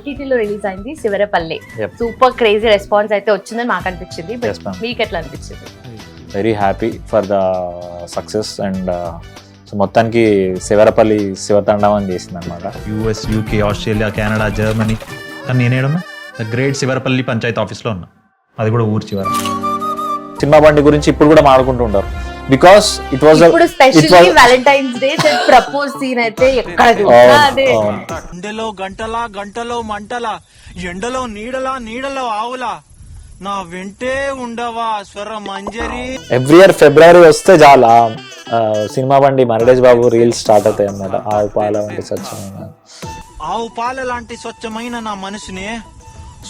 ఓటీటీలో రిలీజ్ అయింది Sivarapalli. Yep. Super crazy response అయితే వచ్చిందని మాకు అనిపించింది. Yes, ma'am. మీకు ఎట్లా అనిపించింది? Very happy for the success and so మొత్తానికి శివరపల్లి శివతాండవం చేసింది అనమాట. US, UK, Australia, Canada, Germany. కానీ నేనేడున్నా గ్రేట్ శివరపల్లి పంచాయతీ ఆఫీస్లో ఉన్నా, అది కూడా ఊరు చివర. సినిమా బండి గురించి ఇప్పుడు కూడా మాట్లాడుకుంటూ ఉంటారు బికాస్ ఇట్ వాజ్ ఇప్పుడు specially Valentine's Day propose scene అయితే ఎక్కడ చూసినా అదే. గుండెలో గంటలా గంటలో మంటలా ఎండలో నీడలా నీడలో ఆవులా నా వెంటే ఉండవా స్వర మంజరి. ఎవ్రీ ఇయర్ ఫిబ్రవరి వస్తే చాలా సినిమా బండి మరడేష్ బాబు రీల్స్ స్టార్ట్ అవుతాయి అన్నమాట. ఆవు పాల వంటి స్వచ్ఛమైన ఆవు పాల లాంటి స్వచ్ఛమైన నా మనసునే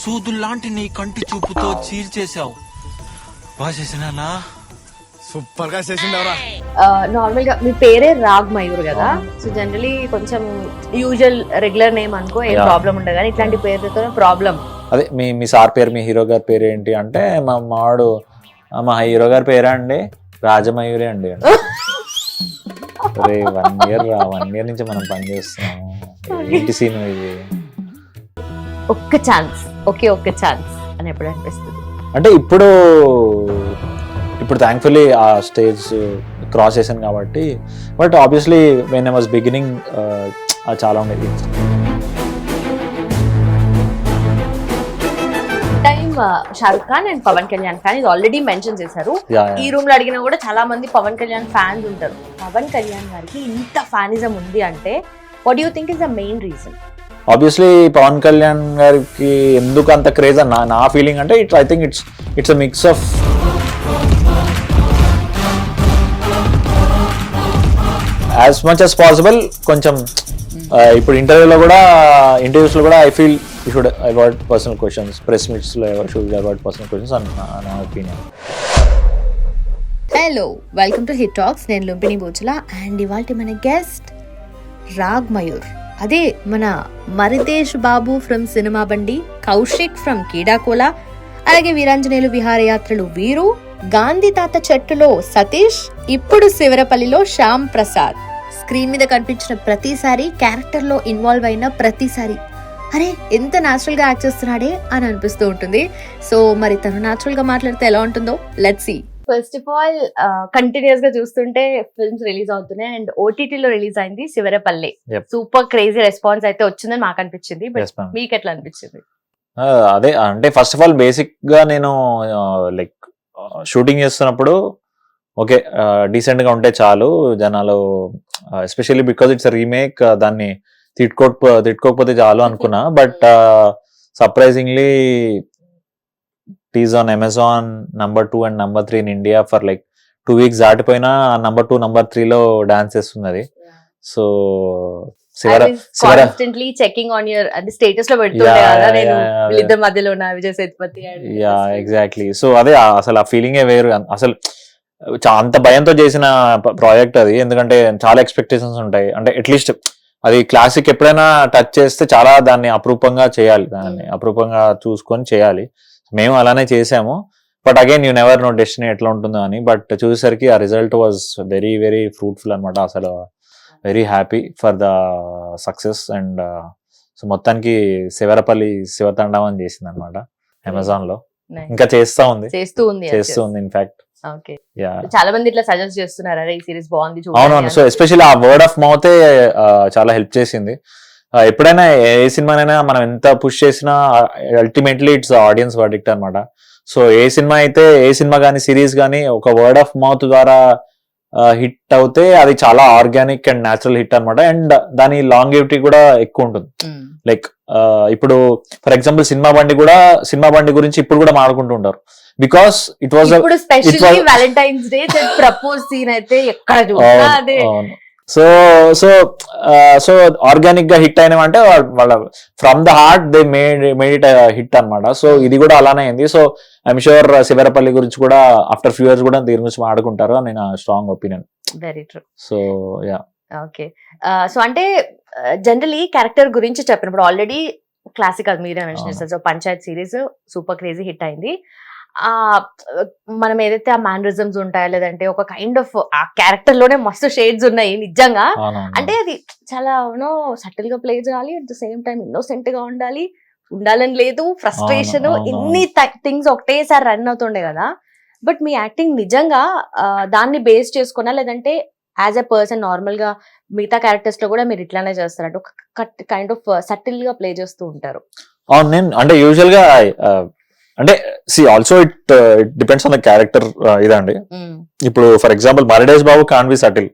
సూదుల్లాంటి నీ కంటి చూపుతో చీల్చేశావు. బాగా చేసినా సూపర్ గా చేసిండవరా. నార్మల్ గా మీ పేరే రాగ్ మయూర్ కదా, సో జనరలీ కొంచెం యూజువల్ రెగ్యులర్ నేమ్ అనుకో ఏం ప్రాబ్లం ఉండదు, కానీ ఇట్లాంటి పేరుతో ప్రాబ్లం. అదే మీ సార్ పేరు, మీ హీరో గారి పేరు ఏంటి అంటే మా మావాడు మా హీరో గారి పేరా అండి రాజమయూరే అండి. అరే 1 year నుంచి మనం పని చేస్తున్నాము, ఏంటి సీన్ ఇది. ఒక్క ఛాన్స్, ఒక్క ఛాన్స్ అని ఎప్పుడు అనిపిస్తుంది అంటే ఇప్పుడు థ్యాంక్ఫుల్లీ ఆ స్టేజ్ క్రాస్ చేశాను కాబట్టి. But obviously when I was beginning చాలా ఉండేది. Time Shahrukh Khan and Pawan Kalyan fan ఇది ఆల్రెడీ మెన్షన్ చేశారు. ఈ రూమ్ లో అడిగినా కూడా చాలా మంది పవన్ కళ్యాణ్ ఫ్యాన్స్ ఉంటారు. పవన్ కళ్యాణ్ గారికి ఇంత ఫ్యానిజం ఉంది అంటే what do you think is the main reason? Obviously Pawan Kalyan గారికి ఎందుకు అంత క్రేజ్ అని నా ఫీలింగ్ అంటే I think it's a mix of as much as possible. కొంచెం ఇప్పుడు ఇంటర్వ్యూస్ లో కూడా I feel you should avoid personal questions, press meets లో షుడ్ అవాయిడ్ పర్సనల్ క్వశ్చన్స్ అని నా opinion. Hello, welcome to Hit Talks. నేను Lumpini బోచల and ఇవాళ మన గెస్ట్ రాగ్ మయూర్. అదే మన మరితేష్ బాబు ఫ్రమ్ సినిమా బండి, కౌశిక్ ఫ్రమ్ కీడాకోలా, అలాగే వీరాంజనేయులు విహారయాత్రలు వీరు, గాంధీ తాత చెట్టులో సతీష్, ఇప్పుడు శివరపల్లిలో శ్యామ్ ప్రసాద్. స్క్రీన్ మీద కనిపించిన ప్రతిసారి, క్యారెక్టర్ లో ఇన్వాల్వ్ అయిన ప్రతిసారి అరే ఎంత న్యాచురల్ గా యాక్ట్ చేస్తున్నాడే అని అనిపిస్తూ ఉంటుంది. సో మరి తను న్యాచురల్ గా మాట్లాడితే ఎలా ఉంటుందో let's see. First of all continuous గా చూస్తుంటే ఫిల్మ్స్ రిలీజ్ అవుతున్నాయి అండ్ ఓటీటీలో రిలీజ్ అయింది శివరపల్లి. సూపర్ క్రేజీ రెస్పాన్స్ అయితే వచ్చిందని మాకు అనిపించింది. మీకు ఎట్లా అనిపించింది? అదే అంటే ఫస్ట్ ఆఫ్ ఆల్ బేసిక్ గా నేను లైక్ షూటింగ్ చేస్తున్నప్పుడు ఓకే డీసెంట్ గా ఉంటే చాలు జనాలు, ఎస్పెషల్లీ బికాజ్ ఇట్స్ రీమేక్, దాన్ని తిట్టుకోకపోతే చాలు అనుకున్నా. But surprisingly it is on Amazon number 2 and number 3 in India for like 2 weeks దాటిపోయినా number 2 number 3 లో డాన్స్ చేస్తున్నది. So constantly checking on your అది స్టేటస్ లో పెడుతుండే కదా నేను వీళ్ళిద్దరి మధ్యలో ఉన్న Vijay Sethupathi. Yeah exactly. So అదే అసలు ఆ ఫీలింగే వేరు. అసలు అంత భయంతో చేసిన ప్రాజెక్ట్ అది, ఎందుకంటే చాలా ఎక్స్పెక్టేషన్స్ ఉంటాయి. అంటే అట్లీస్ట్ అది క్లాసిక్ ఎప్పుడైనా టచ్ చేస్తే చాలా దాన్ని అపురూపంగా చేయాలి, దాన్ని అపురూపంగా చూసుకొని చేయాలి. మేము అలానే చేసాము. But again you never know destiny ఎట్లా ఉంటుందో అని. బట్ చూసేసరికి ఆ result was very very fruitful అనమాట. అసలు very happy for the success and so మొత్తానికి శివరపల్లి శివతాండవం చేసింది అనమాట అమెజాన్ లో. ఇంకా చేస్తూ ఉంది ఇన్ఫాక్ట్. చాలా మంది ఇట్లా సజెస్ట్ చేస్తున్నారు, అరే ఈ సిరీస్ బాగుంది. అవునవును. సో ఎస్పెషల్లీ ఆ వర్డ్ ఆఫ్ మౌతే చాలా హెల్ప్ చేసింది. ఎప్పుడైనా ఏ సినిమానైనా మనం ఎంత పుష్ చేసినా అల్టిమేట్లీ ఇట్స్ ఆడియన్స్ వర్డిక్ట్ అనమాట. సో ఏ సినిమా కానీ సిరీస్ కానీ ఒక వర్డ్ ఆఫ్ మౌత్ ద్వారా హిట్ అవుతే అది చాలా ఆర్గానిక్ అండ్ న్యాచురల్ హిట్ అనమాట. అండ్ దాని లాంగివిటీ కూడా ఎక్కువ ఉంటుంది. లైక్ ఇప్పుడు ఫర్ ఎగ్జాంపుల్ సినిమా బండి గురించి ఇప్పుడు కూడా మాట్లాడుకుంటూ ఉంటారు because it was Valentine's Day propose scene అయితే ఎక్కడ చూసినా అదే. సో ఆర్గానిక్ గా హిట్ అయినామంటే వాళ్ళ from the heart they made it hit అనమాట. సో ఇది కూడా అలానే అయింది. సో ఐఎమ్ షూర్ శివరపల్లి గురించి కూడా ఆఫ్టర్ ఫ్యూ ఇయర్స్ కూడా దీని గురించి మాట్లాడుకుంటారు అని నా strong opinion. Very true. So yeah okay. So అంటే జనరలీ క్యారెక్టర్ గురించి చెప్పినప్పుడు ఆల్రెడీ క్లాసిక్ అది మీరే మెన్షన్ చేస్తారు. So Panchayat series super crazy hit అయింది. ఆ మనం ఏదైతే ఆ మేనరిజమ్స్ ఉంటాయో లేదంటే ఒక కైండ్ ఆఫ్ ఆ క్యారెక్టర్ లోనే మస్తు షేడ్స్ ఉన్నాయి నిజంగా. అంటే అది చాలా సటిల్ గా ప్లే చేయాలి, at the same time innocent గా ఉండాలని లేదు, ఫ్రస్ట్రేషన్, ఇన్ని థింగ్స్ ఒకటేసారి రన్ అవుతుండే కదా. బట్ మీ యాక్టింగ్ నిజంగా దాన్ని బేస్ చేసుకున్నా లేదంటే యాజ్ ఎ పర్సన్ నార్మల్ గా మిగతా క్యారెక్టర్స్ లో కూడా మీరు ఇట్లానే చేస్తారంటే ఒక కైండ్ ఆఫ్ సటిల్ గా ప్లే చేస్తూ ఉంటారు. అవును, నేను అంటే యూజువల్ గా అంటే also it depends on the character ఇదండి. ఇప్పుడు for example Maradesh Babu can be subtle,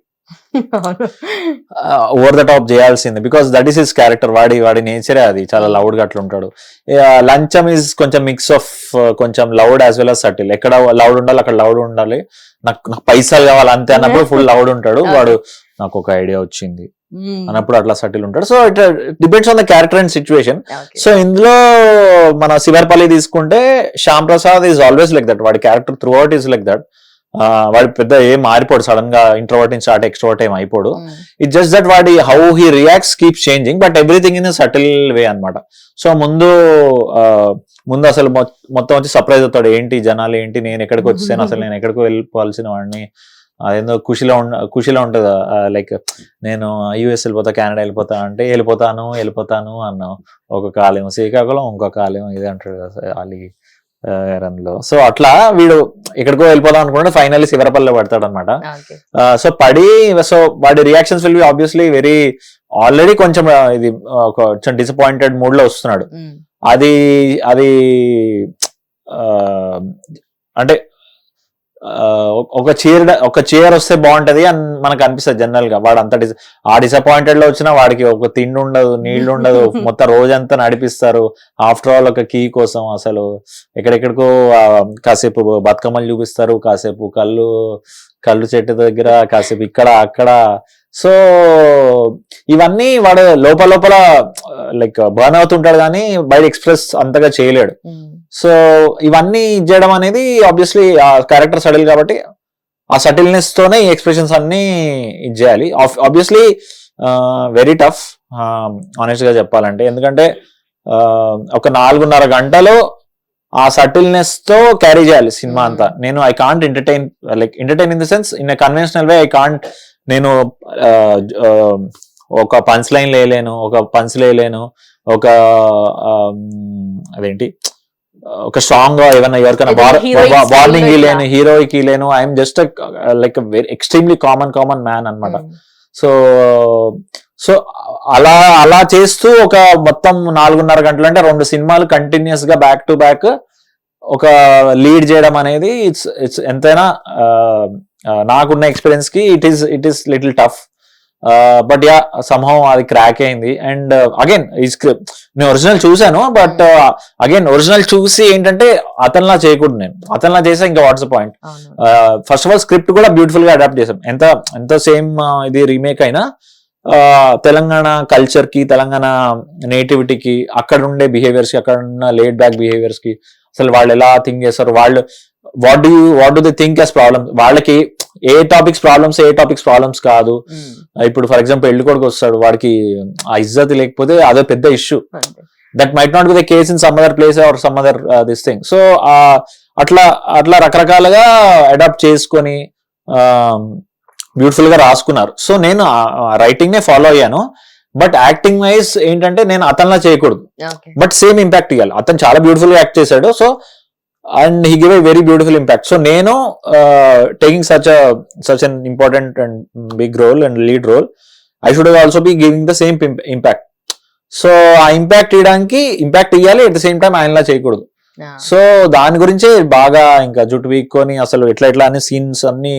over the top చేయాల్సింది, because that is his character, వాడి నేచరే అది, చాలా లౌడ్ గా అట్లా ఉంటాడు. లంచం ఈజ్ కొంచెం మిక్స్ ఆఫ్ కొంచెం loud as well as subtle, ఎక్కడ లౌడ్ ఉండాలి అక్కడ లౌడ్ ఉండాలి, నాకు పైసలు కావాలి అంతే అన్నప్పుడు ఫుల్ లౌడ్ ఉంటాడు వాడు, నాకు ఒక ఐడియా వచ్చింది అన్నప్పుడు అట్లా సటిల్ ఉంటాడు. So it depends on the character and situation. So ఇందులో మన శివర్పల్లి తీసుకుంటే Shyam Prasad is always like that, వాడి character throughout is like that. వాడి పెద్ద ఏం మారిపోడు, సడన్ గా ఇంట్రోవర్ట్ నుంచి స్టార్ట్ ఎక్స్ట్రోవర్ట్ ఏం అయిపోడు. ఇట్ జస్ట్ దట్ వాడి how he reacts keep changing, but everything in subtle way అన్నమాట. సో ముందు అసలు మొత్తం వచ్చి సర్ప్రైజ్ అవుతాడు, ఏంటి జనాలు ఏంటి, నేను ఎక్కడికి వచ్చాను, అసలు నేను ఎక్కడికి వెళ్ళిపోవాల్సిన వాడిని, అదేందో ఖుషిలో ఉంటది, లైక్ నేను యూఎస్ వెళ్ళిపోతా, కెనడా వెళ్ళిపోతా అంటే వెళ్ళిపోతాను అన్నావు, ఒక కాలేమో శ్రీకాకుళం, ఇంకో కాలేమో ఇది అంటాడు కదా అలీ లో. సో అట్లా వీడు ఎక్కడికో వెళ్ళిపోదాం అనుకుంటే ఫైనల్లీ శివరపల్లిలో పడతాడు అనమాట. సో వాడి reactions will be obviously very, already కొంచెం ఇది కొంచెం డిసప్పాయింటెడ్ మూడ్ లో వస్తున్నాడు. అది అంటే ఒక చీర వస్తే బాగుంటది అని మనకు అనిపిస్తుంది జనరల్ గా. వాడు అంత డిసప్పాయింటెడ్ లో వచ్చినా వాడికి ఒక తిండి ఉండదు, నీళ్లు ఉండదు, మొత్తం రోజంతా నడిపిస్తారు. ఆఫ్టర్ ఆల్ ఒక కీ కోసం అసలు ఎక్కడెక్కడికో కాసేపు బతుకమ్మలు చూపిస్తారు, కాసేపు కళ్ళు చెట్టు దగ్గర, కాసేపు ఇక్కడ అక్కడ. సో ఇవన్నీ వాడు లోపల లైక్ బర్న్ అవుతుంటాడు కానీ బయట ఎక్స్ప్రెస్ అంతగా చేయలేడు. సో ఇవన్నీ చేయడం అనేది ఆబ్వియస్లీ ఆ క్యారెక్టర్ సటిల్ కాబట్టి ఆ సటిల్నెస్ తోనే ఈ ఎక్స్ప్రెషన్స్ అన్ని చేయాలి. ఆబ్వియస్లీ వెరీ టఫ్ ఆనెస్ట్ గా చెప్పాలంటే, ఎందుకంటే ఒక 4.5 గంటలు ఆ సటిల్నెస్ తో క్యారీ చేయాలి సినిమా అంతా. నేను I can't entertain in the sense in conventional way. I can't, నేను ఒక పంచ్ లైన్ లేలేను, ఒక పంచ్ లేలేను, ఒక అదేంటి ఒక స్ట్రాంగ్ గా ఏమైనా ఎవరికైనా వార్నింగ్ లేను, హీరోయికి లేను. I'm just like very extremely common man అనమాట. సో అలా చేస్తూ ఒక మొత్తం 4.5 గంటలు అంటే 2 సినిమాలు కంటిన్యూస్ గా బ్యాక్ టు బ్యాక్ ఒక లీడ్ చేయడం అనేది ఇట్స్ ఎంతైనా నాకున్న ఎక్స్పీరియన్స్ కి it is little tough. But yeah somehow అది క్రాక్ అయింది. అండ్ అగైన్ ఈ స్క్రిప్ట్ నేను ఒరిజినల్ చూశాను, బట్ అగైన్ ఒరిజినల్ చూసి ఏంటంటే అతనిలా చేయకూడదు, నేను అతనిలా చేసా ఇంకా what's point. First of all script కూడా బ్యూటిఫుల్ గా అడాప్ట్ చేసాం. ఎంత సేమ్ ఇది రీమేక్ అయినా తెలంగాణ కల్చర్ కి, తెలంగాణ నేటివిటీకి, అక్కడ ఉండే బిహేవియర్స్ కి, అక్కడ ఉన్న లేడ్ బ్యాక్ బిహేవియర్స్ కి, అసలు వాళ్ళు ఎలా థింక్ చేస్తారు, వాళ్ళు what do they think as problems, వాళ్ళకి ఏ టాపిక్స్ ప్రాబ్లమ్స్ కాదు. ఇప్పుడు ఫర్ ఎగ్జాంపుల్ పెళ్లి కొడుకు వస్తాడు, వాడికి ఆ ఇజ్జత్ లేకపోతే అదో పెద్ద issue. That might not be the case in some other place or some other this thing. So అట్లా రకరకాలుగా అడాప్ట్ చేసుకొని బ్యూటిఫుల్ గా రాసుకున్నారు. సో నేను రైటింగ్ నే ఫాలో అయ్యాను, బట్ యాక్టింగ్ వైజ్ ఏంటంటే నేను అతనిలా చేయకూడదు, బట్ సేమ్ ఇంపాక్ట్ ఇవ్వాలి. అతను చాలా బ్యూటిఫుల్ గా యాక్ట్ చేశాడు. So and he give a very beautiful impact. So నేను taking such an important and big role and lead role, I should also be giving the same impact. So ఆ impact ఇవ్వాలి, at the same time ఆయనలా చేయకూడదు. So దాని గురించే బాగా ఇంకా జుట్టు వీక్కొని అసలు ఎట్లా అని సీన్స్ అన్ని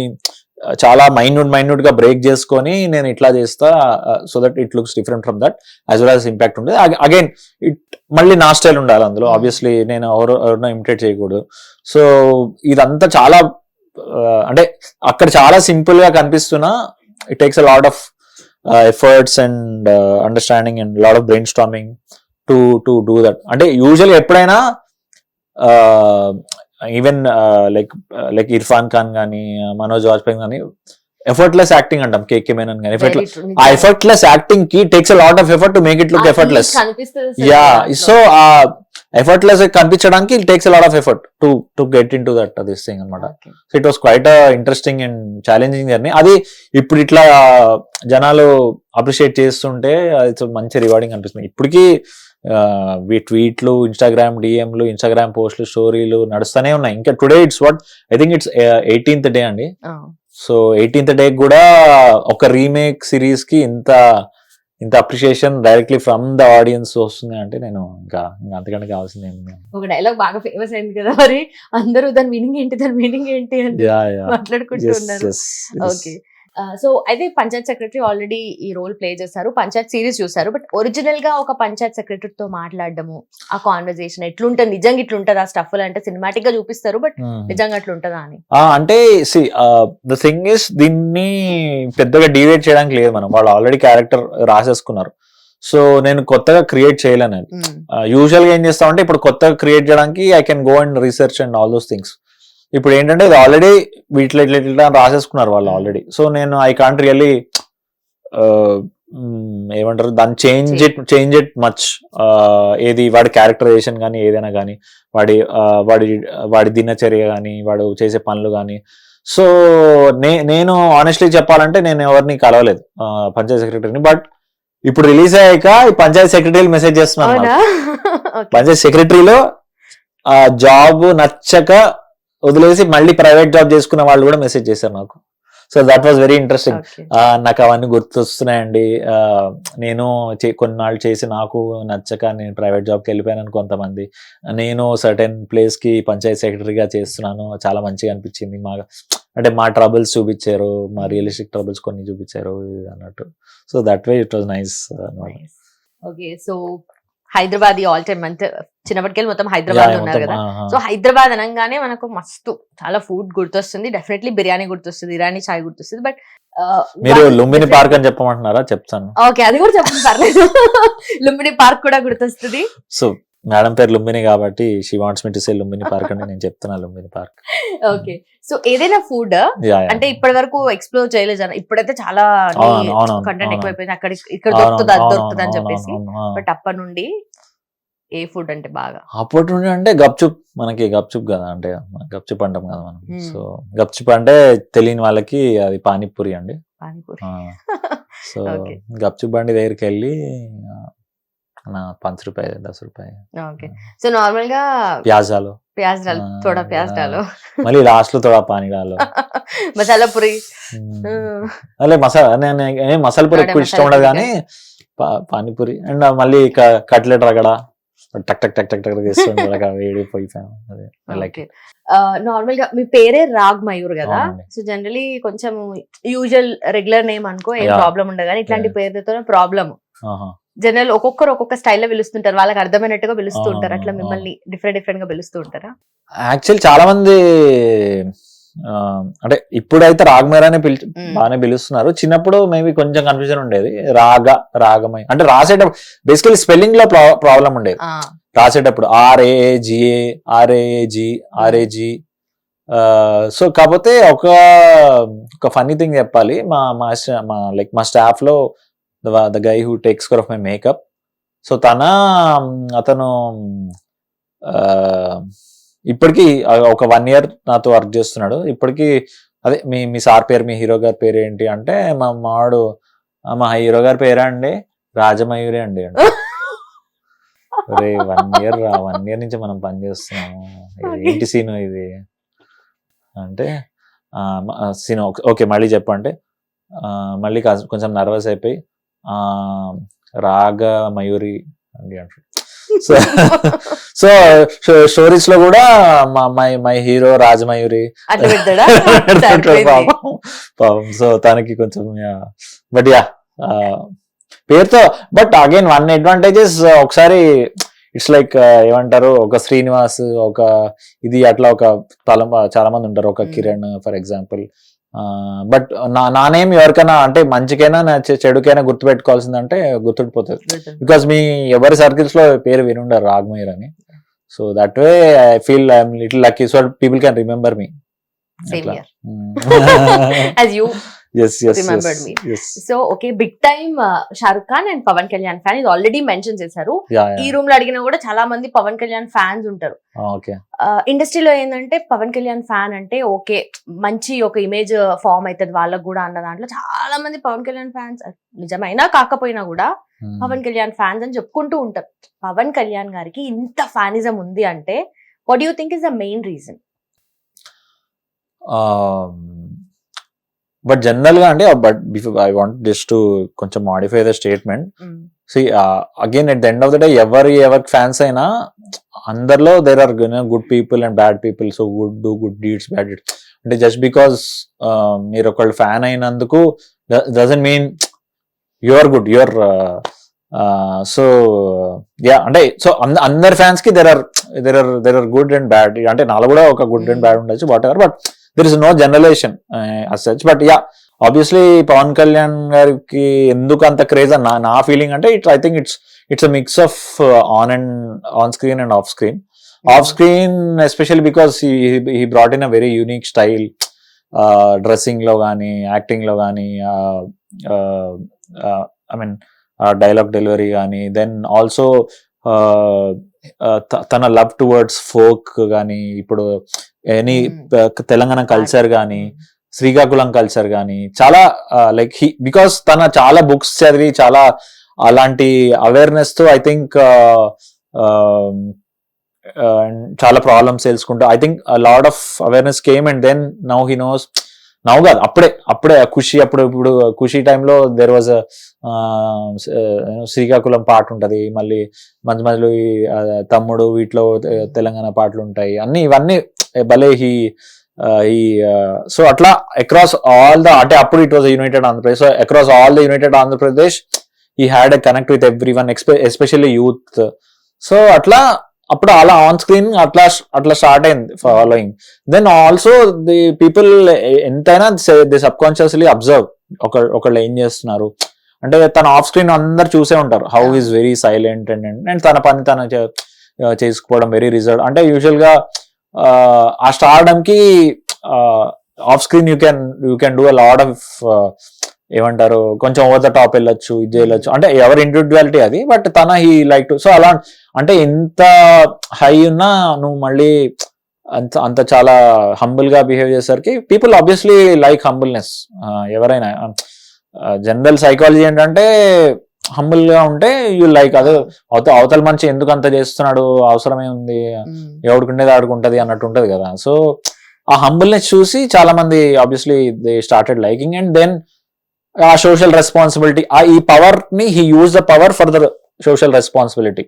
చాలా మైన్యూట్ గా బ్రేక్ చేసుకొని నేను ఇట్లా చేస్తా, so that it looks different from that as well as impact ఉంటుంది. అగైన్ మళ్ళీ నా స్టైల్ ఉండాలి అందులో. ఆబ్వియస్లీ నేను ఎవరినో ఇమిటేట్ చేయకూడదు. సో ఇదంతా చాలా అంటే అక్కడ చాలా సింపుల్ గా కనిపిస్తున్నా, it takes a lot of efforts and understanding and lot of brain storming to do that. అంటే యూజువల్లీ ఎప్పుడైనా ఈవెన్ లైక్ ఇర్ఫాన్ ఖాన్ కానీ, మనోజ్ వాజ్పేయి కానీ ఎఫర్ట్లెస్ యాక్టింగ్ అంటాం, కేకే మేనన్ కానీ. ఆ ఎఫర్ట్లెస్ యాక్టింగ్ కి takes a lot of effort to make it look effortless. Ya, so effortless కనిపించడానికి it takes lot of effort to get in to that this thing అనమాట. So it was quite interesting and challenging journey. అది ఇప్పుడు ఇట్లా జనాలు appreciate చేస్తుంటే అది మంచి rewarding అనిపిస్తుంది. ఇప్పటికీ ట్వీట్లు, ఇన్స్టాగ్రామ్ డిఎంలు, ఇన్స్టాగ్రామ్ పోస్టులు, స్టోరీలు నడుస్తూనే ఉన్నాయి. ఇంకా today it's what I think it's 18th day అండి. సో 18th డే కూడా ఒక రీమేక్ సిరీస్ కి ఇంత appreciation directly from the audience వస్తుంది అంటే నేను ఇంకా అంతకంటే కావాల్సింది ఒక డైలాగ్ బాగా ఫేమస్ అయింది కదా, మరి అందరూ దాని మీనింగ్ ఏంటి అని మాట్లాడుకుంటూ ఉన్నారు. ఓకే, సో అయితే పంచాయత్ సెక్రటరీ ఆల్రెడీ ఈ రోల్ ప్లే చేశారు, పంచాయత్ సిరీస్ చూసారు. బట్ ఒరిజినల్ గా ఒక పంచాయత్ సెక్రటరీతో మాట్లాడడము, ఆ కాన్వర్సేషన్ ఎట్లుంటది, నిజంగా ఇట్లుంటది ఆ స్టఫ్ అంటే సినిమాటిక్ గా చూపిస్తారు, బట్ నిజంగా అట్లుంటదా అని అంటే ద థింగ్ ఇస్ దీన్ని పెద్దగా డివైడ్ చేయడానికి లేదు. మనం వాళ్ళు ఆల్రెడీ క్యారెక్టర్ రాసేసుకున్నారు. సో నేను కొత్తగా క్రియేట్ చేయలేను. యూజువల్ గా ఏం చేస్తామంటే ఇప్పుడు కొత్తగా క్రియేట్ చేయడానికి I can go and research and all those things. ఇప్పుడు ఏంటంటే ఇది ఆల్రెడీ వీటిలో ఇట్లా రాసేసుకున్నారు వాళ్ళు ఆల్రెడీ. సో నేను ఐ కాంట్ రియల్లీ ఏమంటారు దాన్ని చేంజ్ ఇట్ మచ్. ఏది వాడి క్యారెక్టరైజేషన్ కానీ ఏదైనా కానీ వాడి దినచర్య కానీ వాడు చేసే పనులు కానీ. సో నేను ఆనెస్ట్లీ చెప్పాలంటే నేను ఎవరిని కలవలేదు పంచాయత్ సెక్రటరీని. బట్ ఇప్పుడు రిలీజ్ అయ్యాక పంచాయత్ సెక్రటరీలు మెసేజ్ చేస్తున్నాను. పంచాయత్ సెక్రటరీలో జాబ్ నచ్చక వదిలేసి మళ్ళీ ప్రైవేట్ జాబ్ చేసుకున్న వాళ్ళు కూడా మెసేజ్ చేశారు నాకు. So that was very interesting. నాకు అవన్నీ గుర్తొస్తున్నాయండి. నేను కొన్నాళ్ళు చేసి నాకు నచ్చక నేను ప్రైవేట్ జాబ్కి వెళ్ళిపోయాను కొంతమంది. నేను సర్టెన్ ప్లేస్ కి పంచాయత్ సెక్రటరీగా చేస్తున్నాను, చాలా మంచిగా అనిపించింది. అంటే మా ట్రబుల్స్ చూపించారు, మా రియలిస్టిక్ ట్రబుల్స్ కొన్ని చూపించారు అన్నట్టు. So that way it was nice. Okay, so Hyderabad all time అంతే చిన్నప్పటికెళ్ళి మొత్తం హైదరాబాద్ ఉన్నారు కదా. సో హైదరాబాద్ అనగానే మనకు మస్తు చాలా ఫుడ్ గుర్తొస్తుంది, డెఫినెట్లీ బిర్యానీ గుర్తొస్తుంది, ఇరానీ చాయ్ గుర్తొస్తుంది. బట్ మీరు లుంబిని పార్క్ అని చెప్పమంటున్నారా? చెప్తాను. ఓకే, అది కూడా చెప్పండి పర్లేదు. లుంబిని పార్క్ కూడా గుర్తొస్తుంది. సో మేడం పేరు లుంబిని కాబట్టి she wants me to say Lumbini park అని నేను చెప్తున్నా లుంబిని పార్క్. ఓకే, సో ఏదైనా ఫుడ్ అంటే ఇప్పటి వరకు ఎక్స్ప్లోర్ చేయలేదు, ఇప్పుడైతే చాలా కంటెంట్ ఎక్కువైపోయింది, అక్కడ ఇక్కడ దొరుకుతుంది అది దొరుకుతుంది అని చెప్పేసి. బట్ అప్పటి నుండి ఏ ఫుడ్ అంటే బాగా? అప్పటి నుండి అంటే గప్చుప్, మనకి గప్చుప్ కదా, అంటే గప్చుప్ అంటాం కదా మనం. సో గప్చుప్ అంటే తెలియని వాళ్ళకి అది పానీపూరి అండి. పానీపూరి. సో గప్చుప్ బండి దగ్గరికి వెళ్ళి 5 రూపాయ 10 రూపాయ. ఓకే, సో నార్మల్ గా ప్యాజ్ డాలో, थोड़ा प्याज डालो, మళ్ళీ లాస్ట్ లో थोड़ा పానీ డాలో, మసాలా పూరి. అదే మసాలా పూరి ఎక్కువ ఇష్టం ఉండదు కానీ పానీపూరి అండ్ మళ్ళీ కట్లెట్ రగడ టక్ టక్ టక్ టక్ టక్ చేస్తుండే వేడిపోయిపోయాను. నార్మల్ గా మీ పేరే రాగ్ మయూర్ కదా, సో జనరలీ కొంచెం యూజువల్ రెగ్యులర్ నేమ్ అనుకో ఏం ప్రాబ్లం ఉండదు, కానీ ఇట్లాంటి పేరుతో ప్రాబ్లమ్. జనరల్ ఒక్కొక్కరు ఒక్కొక్క స్టైల్లో పిలుస్తుంటారు, వాళ్ళకి అర్థమైనట్టుగా పిలుస్తూ ఉంటారు. అట్లా మిమ్మల్ని డిఫరెంట్ గా పిలుస్తూ ఉంటారా? యాక్చువల్ చాలా మంది అంటే ఇప్పుడైతే రాగమేర్ అనే బాగానే పిలుస్తున్నారు. చిన్నప్పుడు మేబీ కొంచెం కన్ఫ్యూజన్ ఉండేది, రాగమై అంటే రాసేటప్పుడు బేసికలీ స్పెల్లింగ్ లో ప్రాబ్లం ఉండేది. రాసేటప్పుడు RAG. సో కాకపోతే ఒక ఫన్నీ థింగ్ చెప్పాలి, మా స్టాఫ్ లో the guy who takes care of my makeup, so అతను ఇప్పటికీ ఒక 1 year నాతో వర్క్ చేస్తున్నాడు. ఇప్పటికీ అదే మీ సార్ పేరు, మీ హీరో గారి పేరు ఏంటి అంటే మా హీరో గారి పేరా అండి రాజమయూరి అండి. అరే 1 year నుంచి మనం పని చేస్తున్నాము, ఏంటి సీను ఇది అంటే సీను ఓకే మళ్ళీ చెప్పంటే మళ్ళీ కొంచెం నర్వస్ అయిపోయి రాగమయూరి అండి అంటారు. సో స్టోరీస్ లో కూడా మై హీరో రాజమయూరి. సో తనకి కొంచెం బట్ పేరుతో. బట్ అగైన్ వన్ అడ్వాంటేజెస్ ఒకసారి ఇట్స్ లైక్ ఏమంటారు, ఒక శ్రీనివాస్, ఒక ఇది అట్లా ఒక చాలా మంది ఉంటారు, ఒక కిరణ్ ఫర్ ఎగ్జాంపుల్. బట్ నా నేమ్ ఎవరికైనా అంటే మంచికైనా చెడుకైనా గుర్తుపెట్టుకోవాల్సిందంటే గుర్తుండిపోతుంది, బికాస్ మీ ఎవరి సర్కిల్స్ లో పేరు వినుండారు రాగమయూర్ అని. So that way I feel I'm little lucky, so people can remember me. Remembered me. So okay, big time Shahrukh Khan and Pawan Kalyan fan, ఇది ఆల్రెడీ మెన్షన్ చేశారు. ఈ రూమ్ లో అడిగినా కూడా చాలా మంది పవన్ కళ్యాణ్ ఫ్యాన్స్ ఉంటారు. ఇండస్ట్రీలో ఏంటంటే పవన్ కళ్యాణ్ ఫ్యాన్ అంటే ఓకే, మంచి ఒక ఇమేజ్ ఫామ్ అవుతుంది వాళ్ళకు కూడా అన్న దాంట్లో చాలా మంది పవన్ కళ్యాణ్ ఫ్యాన్స్, నిజమైనా కాకపోయినా కూడా పవన్ కళ్యాణ్ ఫ్యాన్స్ అని చెప్పుకుంటూ ఉంటారు. పవన్ కళ్యాణ్ గారికి ఇంత ఫ్యానిజం ఉంది అంటే what you think is the main reason? But general గా అంటే, but before I want just to కొంచెం modify the statement. See again at the end of the day ఎవరి ఫ్యాన్స్ అయినా అందరిలో there are good people and bad people. So good deeds, bad deeds. అంటే just because మీరు ఒకళ్ళు fan అయినందుకు doesn't mean you are good, you are so ya. అంటే so అందరి fans కి there are good and bad. అంటే నాలో కూడా ఒక గుడ్ అండ్ బ్యాడ్ ఉండొచ్చు, whatever, but there is no generalization as such. But yeah, obviously Pawan Kalyan గారికి ఎందుకు అంత క్రేజ్ అని నా ఫీలింగ్ అంటే, I think it's a mix of on screen and off screen. Off screen especially because he brought in a very unique style, dressing లో కానీ, acting లో కానీ, I mean dialogue delivery కానీ, then also తన love towards folk కానీ, ఇప్పుడు any Telangana culture కానీ, Srikakulam culture కానీ చాలా లైక్ బికాస్ తన చాలా బుక్స్ చదివి చాలా అలాంటి అవేర్నెస్ తో ఐ థింక్ చాలా ప్రాబ్లమ్స్ తెలుసుకుంటూ I think lot of awareness came and then now he knows. నవ్వు కాదు, అప్పుడే ఖుషి, ఇప్పుడు ఖుషి టైంలో దేర్ వాజ్ శ్రీకాకుళం పాట ఉంటది, మళ్ళీ మధ్యలో ఈ తమ్ముడు, వీటిలో తెలంగాణ పాటలు ఉంటాయి, ఇవన్నీ భలే హీ సో అట్లా అక్రాస్ ఆల్ ద, అంటే అప్పుడు it was united Andhra Pradesh. So across all the united Andhra Pradesh he had a connect with everyone, especially youth. So అట్లా అప్పుడు అలా ఆన్ స్క్రీన్ అట్లా స్టార్ట్ అయింది following. Then also the people ఎంతైనా the subconsciously observe ఒకళ్ళు ఏం చేస్తున్నారు అంటే, తన ఆఫ్ స్క్రీన్ అందరు చూసే ఉంటారు how is very silent and తన పని తన చేసుకుపోవడం వెరీ రిజర్వ్. అంటే యూజువల్ గా ఆ స్టార్డమ్ కి off screen you can do a lot of ఏమంటారు, కొంచెం ఓవర్ ద టాప్ వెళ్ళొచ్చు, ఇది చేయొచ్చు, అంటే ఎవరి ఇండివిజువాలిటీ అది. బట్ తన హీ లైక్ టు, సో అలా అంటే ఎంత హై ఉన్నా నువ్వు మళ్ళీ అంత చాలా హంబుల్ గా బిహేవ్ చేసేసరికి పీపుల్ ఆబ్వియస్లీ లైక్ హంబుల్నెస్. ఎవరైనా జనరల్ సైకాలజీ ఏంటంటే హంబుల్ గా ఉంటే యూ లైక్, అదే అవతల మనిషి ఎందుకు అంత చేస్తున్నాడు, అవసరమే ఉంది, ఎవడుకుండేది ఆడుకుంటది అన్నట్టు ఉంటది కదా. సో ఆ హంబుల్నెస్ చూసి చాలా మంది obviously they started liking. And then ఆ సోషల్ రెస్పాన్సిబిలిటీ, ఈ పవర్ ని he use the power for the social responsibility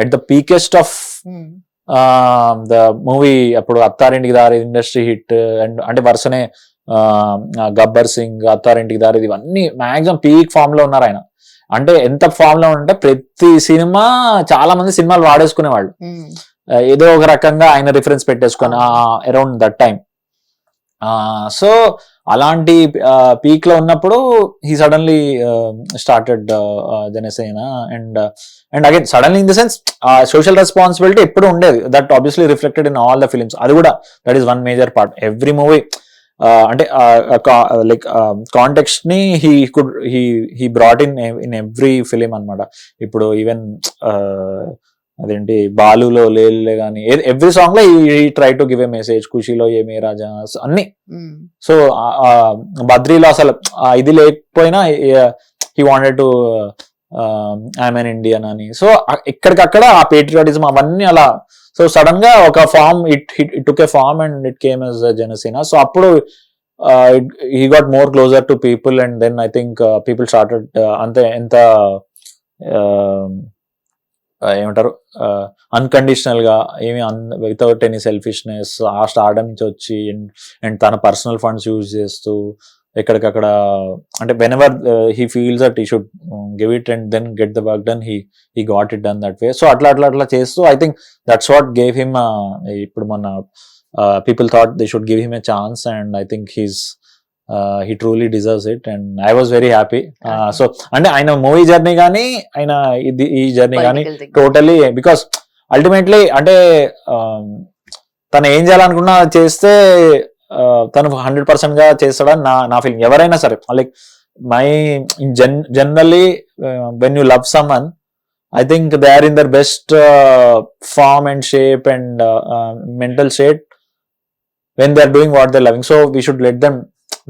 at the peakest of the movie. అప్పుడు అత్తారింటికి దారి ఇండస్ట్రీ హిట్, అండ్ అంటే వరుసనే గబ్బర్ సింగ్, అత్తారింటికి దారి, ఇవన్నీ మాక్సిమం పీక్ ఫామ్ లో ఉన్నారు ఆయన. అంటే ఎంత ఫామ్ లో ఉంటే ప్రతి సినిమా చాలా మంది సినిమాలు వాడేసుకునేవాళ్ళు, ఏదో ఒక రకంగా ఆయన రిఫరెన్స్ పెట్టేసుకొని అరౌండ్ దట్ టైం. సో అలాంటి పీక్ లో ఉన్నప్పుడు he suddenly started Janasena. And again suddenly in the sense social responsibility ఎప్పుడు ఉండేది, that obviously reflected in all the films. అది కూడా that is one major part. Every movie అంటే like context ని he brought in every film అన్నమాట. ఇప్పుడు even అదేంటి బాలులో లేలే గానీ, ఎవ్రీ సాంగ్ లో he try to give a message, ఖుషీలో ఏ మే రాజా అన్ని. సో బద్రీలో అసలు ఇది లేకపోయినా he wanted to I'm an Indian అని. సో ఎక్కడికక్కడ ఆ పేట్రియాటిజం అవన్నీ అలా. సో సడన్ గా ఒక form it took a form and it came as Janasena. So అప్పుడు he got more closer to people and then I think people started అంతే ఎంత ఏమంటారు అన్కండిషనల్ గా, ఏమి వితౌట్ ఎనీ సెల్ఫిష్నెస్ ఆ స్టార్డమ్ నుంచి వచ్చి అండ్ తన పర్సనల్ ఫండ్స్ యూజ్ చేస్తూ ఎక్కడికక్కడ, అంటే whenever he feels that he should give it and then get the work done, he got it done that way. So అట్లా చేస్తూ I think that's what gave him, ఇప్పుడు మన people thought they should give him a chance and I think he truly deserves it and I was very happy. So అంటే ఆయన movie journey కానీ ఆయన ఈ journey కానీ టోటలీ, బికాస్ అల్టిమేట్లీ అంటే తను ఏం చేయాలనుకున్నా చేస్తే తను 100% గా చేస్తాడని నా ఫీలింగ్. ఎవరైనా సరే like my generally when you love someone, I think they are in their best form and shape and mental state when they are doing what they're loving. So we should let them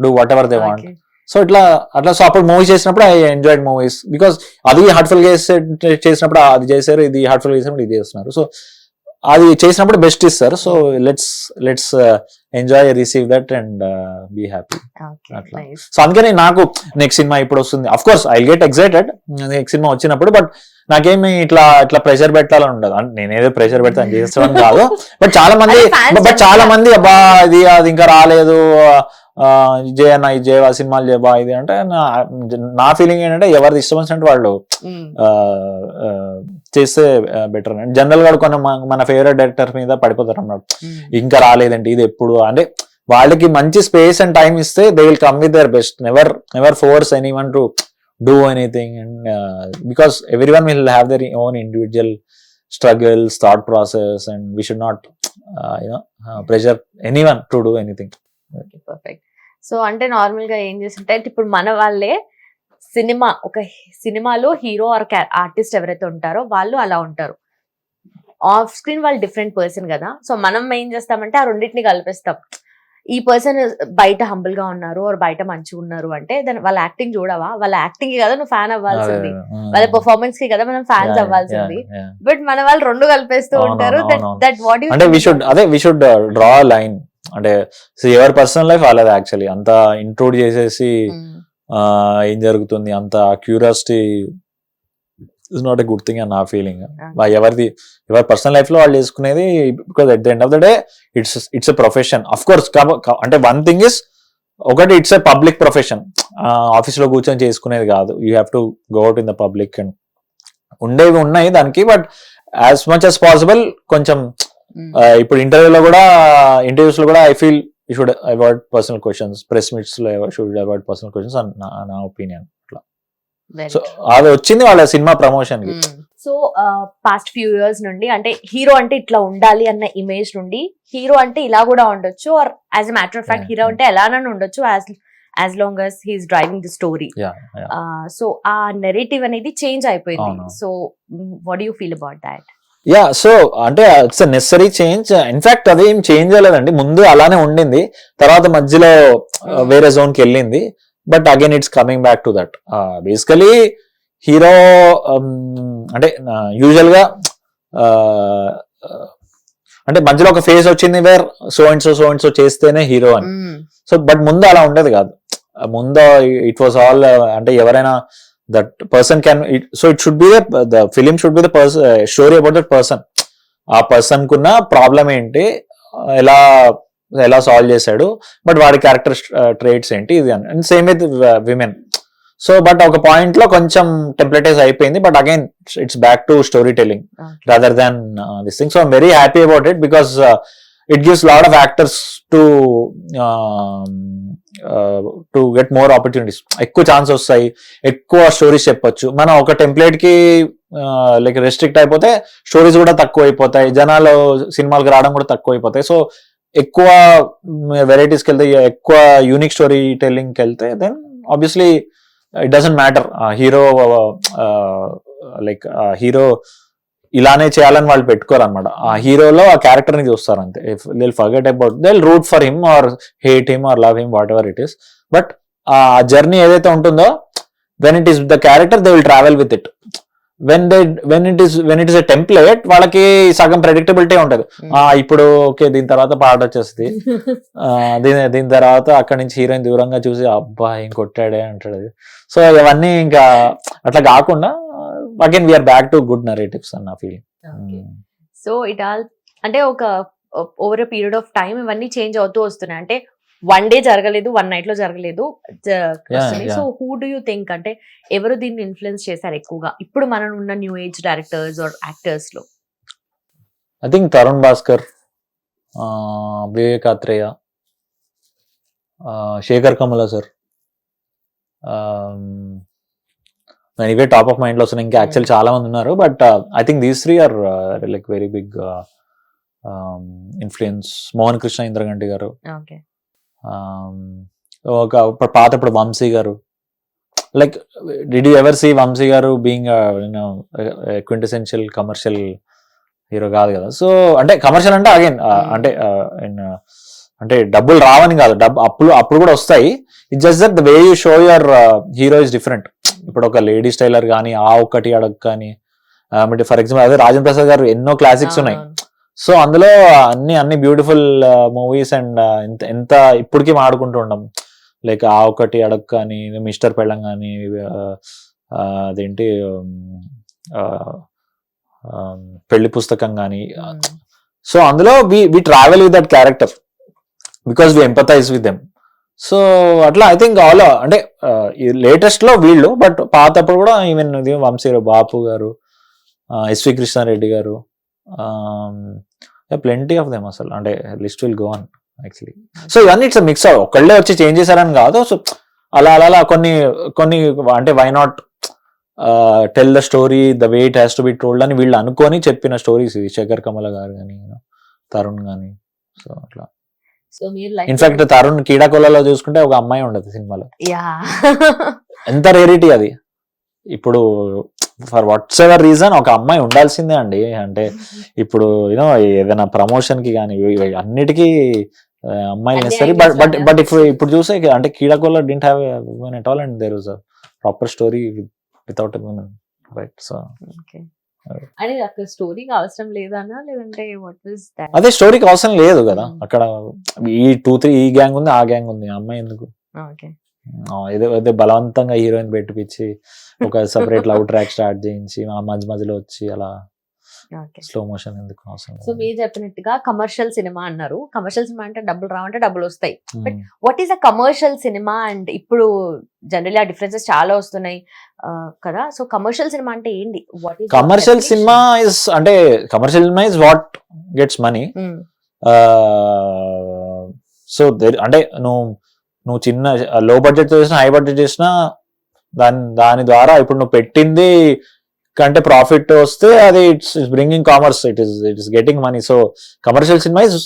do whatever they want. So అట్లా so అప్పుడు movies చేసినప్పుడు I enjoyed movies because అది heartful గా చేసినప్పుడు అది చేశారు, ఇది heartful గా చేసినప్పుడు ఇది చేస్తున్నారు. సో అది చేసినప్పుడు బెస్ట్ ఇస్తారు. So let's enjoy, receive that and be happy అట్లా. సో అందుకని నాకు నెక్స్ట్ సినిమా ఇప్పుడు వస్తుంది, of course I get excited next cinema వచ్చినప్పుడు, బట్ నాకేమి ఇట్లా ప్రెషర్ పెట్టాలని ఉండదు. అంటే నేనేదో ప్రెషర్ పెడతాను చేస్తాను కాదు, బట్ చాలా మంది అబ్బా ఇది అది ఇంకా రాలేదు, జయన్న ఇది చేయవా, సినిమాలు చేయవా ఇది అంటే, నా ఫీలింగ్ ఏంటంటే ఎవరిది ఇష్టం వచ్చినట్టు వాళ్ళు చేస్తే బెటర్. జనరల్ గా కొన్ని మన ఫేవరెట్ డైరెక్టర్ మీద పడిపోతారు అన్నమాట, ఇంకా రాలేదండి ఇది ఎప్పుడు అంటే. వాళ్ళకి మంచి స్పేస్ అండ్ టైం ఇస్తే they will come with their best. Never force anyone to do anything, and because everyone will have their own individual struggles, thought process, and we should not pressure anyone to do anything. Okay, perfect. So అంటే normal గా ఏం చేస్తుంటే ఇప్పుడు మన వాళ్ళే ఒక సినిమాలో hero or artist ఎవరైతే ఉంటారో వాళ్ళు అలా ఉంటారు, ఆఫ్ స్క్రీన్ వాళ్ళు డిఫరెంట్ పర్సన్ కదా. సో మనం ఏం చేస్తామంటే ఆ రెండింటిని కలిపేస్తాం. ఈ పర్సన్ బయట హంబుల్ గా ఉన్నారు ఆర్ బయట మంచిగా ఉన్నారు అంటే దాని వాళ్ళ యాక్టింగ్ చూడవా, వాళ్ళ యాక్టింగ్ కి కదా నువ్వు ఫ్యాన్ అవ్వాల్సింది, వాళ్ళ పర్ఫార్మెన్స్ కి కదా మనం ఫ్యాన్స్ అవ్వాల్సింది. బట్ మన వాళ్ళు రెండు కలిపేస్తూ ఉంటారు. దట్ వాట్ అంటే వి షుడ్ డ్రా లైన్. అంటే ఎవరి పర్సనల్ లైఫ్ వాళ్ళది యాక్చువల్లీ. అంత ఇంట్రూడ్ చేసేసి ఏం జరుగుతుంది అంత curiosity is not a good thing అని నా ఫీలింగ్. ఎవరి పర్సనల్ లైఫ్ లో వాళ్ళు చేసుకునేది, because at the end of the day it's a profession. Of course అంటే వన్ థింగ్ ఇస్, ఒకటి it's a public profession, office లో కూర్చొని చేసుకునేది కాదు. You have to go out in the public. And ఉండేవి ఉన్నాయి దానికి, but as much as possible కొంచెం ఇప్పుడు ఇంటర్వ్యూస్ లో కూడా I feel you should avoid personal questions. Press meets లో షుడ్ అవాయిడ్ పర్సనల్ క్వశ్చన్స్ అని నా ఒపీనియన్. సో అది వచ్చింది వాళ్ళ సినిమా ప్రమోషన్ కి. సో పాస్ట్ ఫ్యూ ఇయర్స్ నుండి అంటే హీరో అంటే ఇట్లా ఉండాలి అన్న ఇమేజ్ నుండి హీరో అంటే ఇలా కూడా ఉండొచ్చు, or as a matter of fact hero అంటే ఎలానని ఉండొచ్చు, as long as he's driving the story. So ఆ నెరేటివ్ అనేది చేంజ్ అయిపోయింది. So what do you feel about that? Yeah, so అంటే ఇట్స్ నెసరీ చేంజ్. ఇన్ఫాక్ట్ అది ఏం చేంజ్ అవ్వలేదండి, ముందు అలానే ఉండింది, తర్వాత మధ్యలో వేరే జోన్ కి వెళ్ళింది. But again it's coming back to that. Basically hero అంటే యూజువల్ గా అంటే మధ్యలో ఒక ఫేజ్ వచ్చింది వేర్ సో అండ్ సో చేస్తేనే హీరో అని. సో బట్ ముందు అలా ఉండేది కాదు. ముందు ఇట్ వాస్ ఆల్ అంటే ఎవరైనా that person can, so it should be the film should be the story about that person. ఆ పర్సన్ కున్న ప్రాబ్లం ఏంటి, ఎలా సాల్వ్ చేశాడు, బట్ వాడి క్యారెక్టర్ ట్రేట్స్ ఏంటి, ఇది అని. And same with women. So but ఒక పాయింట్ లో కొంచెం టెంప్లేటైజ్ అయిపోయింది, but again it's back to story telling rather than this thing. So I'm very happy about it because it gives lot of actors to get more opportunities. ఎక్కువ chance వస్తాయి, ఎక్కువ stories చెప్పొచ్చు. మనం ఒక టెంప్లెట్ కి లైక్ రెస్ట్రిక్ట్ అయిపోతే stories కూడా తక్కువ అయిపోతాయి, జనాలు సినిమాలకు రావడం కూడా తక్కువ అయిపోతాయి. సో ఎక్కువ వెరైటీస్కి వెళ్తే, ఎక్కువ యూనిక్ స్టోరీ టెల్లింగ్కి వెళ్తే then obviously it doesn't matter. Hero ఇలానే చేయాలని వాళ్ళు పెట్టుకోరు అనమాట. ఆ హీరోలో ఆ క్యారెక్టర్ ని చూస్తారు అంతే. They will forget about, they will root for him or hate him or love him, whatever it is. But ఆ జర్నీ ఏదైతే ఉంటుందో, when it is the character they will travel with it. When it is a template, వాళ్ళకి సగం predictability ఉంటది. ఇప్పుడు okay దీని తర్వాత పాట వచ్చేస్తుంది, దీని తర్వాత అక్కడి నుంచి హీరోయిన్ దూరంగా చూసి అబ్బా ఏం కొట్టాడే అంటాడు. సో ఇవన్నీ ఇంకా అట్లా కాకుండా again we are back to good narratives అన్న ఫీలింగ్. సో ఇట్ ఆల్ అంటే ఒక over a period of time ఇవన్నీ చేంజ్ అవుతూ వస్తున్నాయి. అంటే వన్ డే జరగలేదు, వన్ నైట్ లో జరగలేదు. So who do you think అంటే ఎవరు దీన్ని ఇన్ఫ్లుయెన్స్ చేశారు ఎక్కువగా ఇప్పుడు మనం ఉన్న new age directors or actors లో? I think Tarun Bhaskar, Vivek Athreya, Sekhar Kammula sir, ఇవే టాప్ ఆఫ్ మైండ్ లో వస్తున్నాయి. ఇంకా యాక్చువల్ చాలా మంది ఉన్నారు, but I think these three are like very big influence. Mohan Krishna Indraganti garu, ఒక పాత ఇప్పుడు Vamsi garu, like did you ever see Vamsi garu being quintessential commercial hero కాదు కదా. సో అంటే కమర్షియల్ అంటే అగైన్ అంటే అంటే డబ్బులు రావని కాదు, అప్పుడు కూడా వస్తాయి. It just that the way you show your hero is different. ఇప్పుడు ఒక లేడీ స్టైలర్ కానీ, ఆ ఒక్కటి అడగ కానీ, ఫర్ ఎగ్జాంపుల్ అదే రాజేంద్ర ప్రసాద్ గారు ఎన్నో క్లాసిక్స్ ఉన్నాయి. సో అందులో అన్ని బ్యూటిఫుల్ మూవీస్ అండ్ ఎంత ఇప్పటికీ మాడుకుంటూ ఉంటాం. లైక్ ఆ ఒకటి అడగ కానీ, మిస్టర్ పెళ్ళం కానీ, అదేంటి పెళ్లి పుస్తకం కానీ. సో అందులో we travel with that character because we empathize with them. So అట్లా ఐ థింక్ ఆల్ అంటే లేటెస్ట్ లో వీళ్ళు, బట్ పాతప్పుడు కూడా ఈవెన్ వంశీ బాపు గారు, ఎస్వి కృష్ణారెడ్డి గారు, ప్లెంటీ ఆఫ్ దెమ్ అసలు. అంటే list will go on actually. So ఇవన్నీ ఇట్స్ మిక్స్. ఒకళ్ళే వచ్చి చేంజ్ చేశారని కాదు. సో అలా కొన్ని అంటే why not tell the story the way it has to be told అని వీళ్ళు అనుకొని చెప్పిన స్టోరీస్ ఇవి. శేఖర్ కమల గారు కానీ, తరుణ్ కానీ. సో అట్లా సో మీరు ఇన్ఫాక్ట్ తరుణ్ కీడాకోలలో చూసుకుంటే ఒక అమ్మాయి ఉండదు సినిమాలో. యా ఎంత రేరిటీ అది. ఇప్పుడు ఫర్ వాట్స్ ఎవర్ రీజన్ ఒక అమ్మాయి ఉండాల్సిందే అండి. అంటే ఇప్పుడు యూనో ఏదైనా ప్రమోషన్ కి కానీ అన్నిటికీ అమ్మాయి నెసరీ. బట్ ఇప్పుడు చూసే అంటే Keedaa Cola didn't have women at all and there was a proper story without women, right? So అని అక్కడ స్టోరీకి అవసరం లేదనా, లేదంటే వాట్ వాస్ దట్? అదే స్టోరీకి అవసరం లేదు కదా. అక్కడ ఈ 2-3 ఈ గ్యాంగ్ ఉంది, ఆ గ్యాంగ్ ఉంది, అమ్మాయి ఎందుకు? ఓకే, ఏదో బలవంతంగా హీరోయిన్ పెట్టిపిచ్చి ఒక సెపరేట్ లవ్ ట్రాక్ స్టార్ట్ చేయించి మధ్యలో వచ్చి అలా స్లో మోషన్ ఎందుకు అవసరం? సో మీరు చెప్పినట్టుగా కమర్షియల్ సినిమా అన్నారు. కమర్షియల్ సినిమా అంటే డబ్బులు రావంటే డబ్బులు వస్తాయి. But what is a commercial cinema? And ఇప్పుడు జనరల్లీ ఆ డిఫరెన్సెస్ చాలా వస్తున్నాయి కదా. సో కమర్షియల్ సినిమా అంటే ఏంటి? What is commercial cinema? Is అంటే commercial cinema is what gets money. So అంటే నువ్వు చిన్న లో బడ్జెట్ చేసినా, హై బడ్జెట్ చేసినా దాని ద్వారా ఇప్పుడు నువ్వు పెట్టింది కంటే ప్రాఫిట్ వస్తే అది it's bringing commerce, it is getting money. So commercial cinema is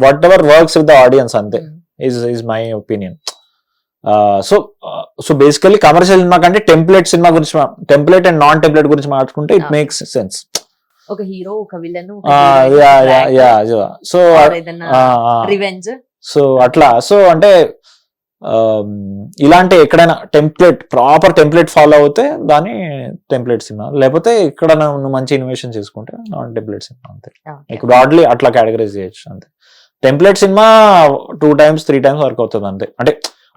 whatever works with the audience, అంతే is my opinion. So basically commercial cinema కంటే టెంప్లెట్ సినిమా గురించి, టెంప్లెట్ అండ్ నాన్ టెంప్లెట్ గురించి మాట్లాడుకుంటే it makes sense. ఒక hero, ఒక villain, so revenge, so అట్లా. So అంటే ఇలాంటి ఎక్కడైనా టెంప్లెట్, ప్రాపర్ టెంప్లెట్ ఫాలో అవుతే దాని టెంప్లెట్ సినిమా, లేకపోతే ఇక్కడ నువ్వు మంచి ఇన్వెషన్ చేసుకుంటే నాన్ టెంప్లెట్ సినిమా, అంతే. మీకు బ్రాడ్లీ అట్లా కేటగరైజ్ చేయొచ్చు, అంతే. Template cinema 2 times 3 times work అవుతుంది, అంతే.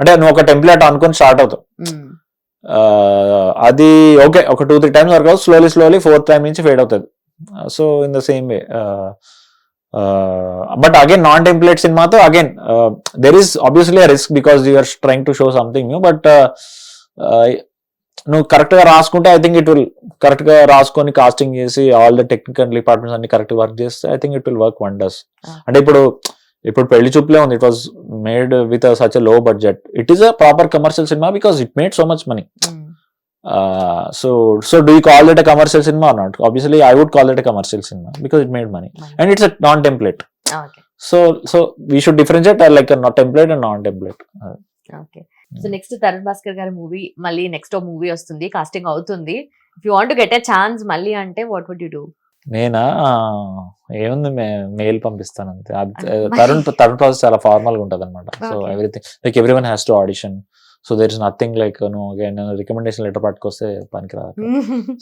అంటే నువ్వు ఒక టెంప్లెట్ అనుకుని స్టార్ట్ అవుతావు, అది ఓకే ఒక 2-3 times వర్క్ అవుతుంది, స్లోలీ 4th time నుంచి ఫేడ్ అవుతుంది. So in the same way. But again, non-template cinema, again, there is obviously a risk because you are trying to show something new. But నువ్వు correct గా రాసుకుంటే I think it will, correct గా రాసుకొని casting చేసి all the technical departments అన్ని correct work చేస్తే I think it will work wonders. అంటే ఇప్పుడు పెళ్లి చూపులే ఉంది, it was made with such a low budget. It is a proper commercial cinema because it made so much money. So do you call it a commercial cinema or not? Obviously I would call it a commercial cinema because it made money and it's a non-template. Okay. So we should differentiate like a template and non-template. Okay. So next Tarun Bhaskar గారి movie, మళ్ళీ next movie వస్తుంది, casting అవుతుంది. If you want to get a chance మళ్ళీ అంటే what would you do? నేనా ఏముంది, mail పంపిస్తాను అంతే. తరుణ్ ప్రాసెస్ చాలా ఫార్మల్ గా ఉంటది అనమాట. So everything like every one has to audition. So there is nothing like recommendation letter పట్టుకొస్తే పనికి రాదు.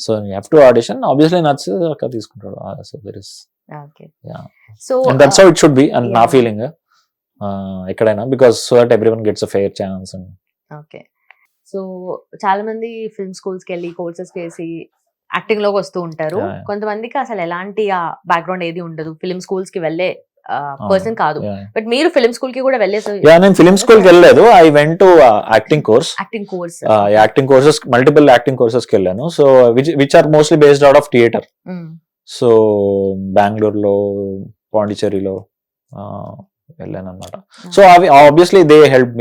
So you have to audition. Obviously నచ్చితే అక్కడ తీసుకుంటాడు. So there is, okay, yeah. So and that's how it should be. And నా feeling ఎక్కడైనా, because so that everyone gets a fair chance. And okay. So చాలా మంది film schools కి వెళ్ళి courses చేసి యాక్టింగ్ లోకి వస్తూ ఉంటారు. కొంతమందికి అసలు ఎలాంటి బ్యాక్గ్రౌండ్ ఏది ఉండదు, ఫిల్మ్ స్కూల్స్ కి వెళ్ళే పర్సన్ కాదు. బట్ మీరు ఫిల్మ్ స్కూల్ కి కూడా వెళ్ళేసారు. నేను ఫిల్మ్ స్కూల్ కి వెళ్ళలేదు. I went to acting course. Acting courses, multiple acting courses కి వెళ్ళాను. So which are mostly based out of theatre. So బెంగళూరులో, పాండిచేరిలో వెళ్ళాను అనమాట. సో అవి obviously they help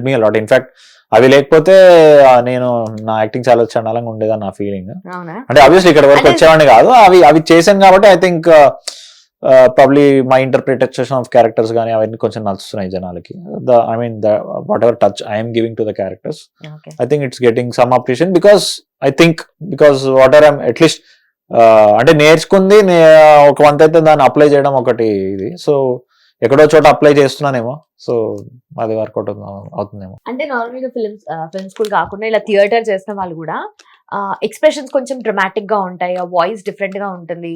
me a lot. In fact అవి లేకపోతే నేను నా యాక్టింగ్ చాలా చండాలంగా ఉండేదని నా ఫీలింగ్. అంటే ఆబ్వియస్లీ ఇక్కడ వరకు వచ్చేవాడిని కాదు. అవి చేశాను కాబట్టి I think probably my interpretation of characters కానీ అవన్నీ కొంచెం నచ్చుతున్నాయి జనాలకి. I mean what ever touch I'm giving to the characters, I think it's getting some appreciation because what ever I'm at least అంటే నేర్చుకుంది ఒక వంత అయితే దాన్ని అప్లై చేయడం ఒకటి ఇది. సో ఎక్కడో చోట అప్లై చేస్తున్నానేమో, సో అది వర్కౌట్ అవుతుందేమో. అంటే నార్మల్గా ఫిల్మ్ స్కూల్ కాకుండా ఇలా థియేటర్ చేసిన వాళ్ళు కూడా ఎక్స్ప్రెషన్స్ కొంచెం డ్రమాటిక్ గా ఉంటాయి, ఆ వాయిస్ డిఫరెంట్ గా ఉంటుంది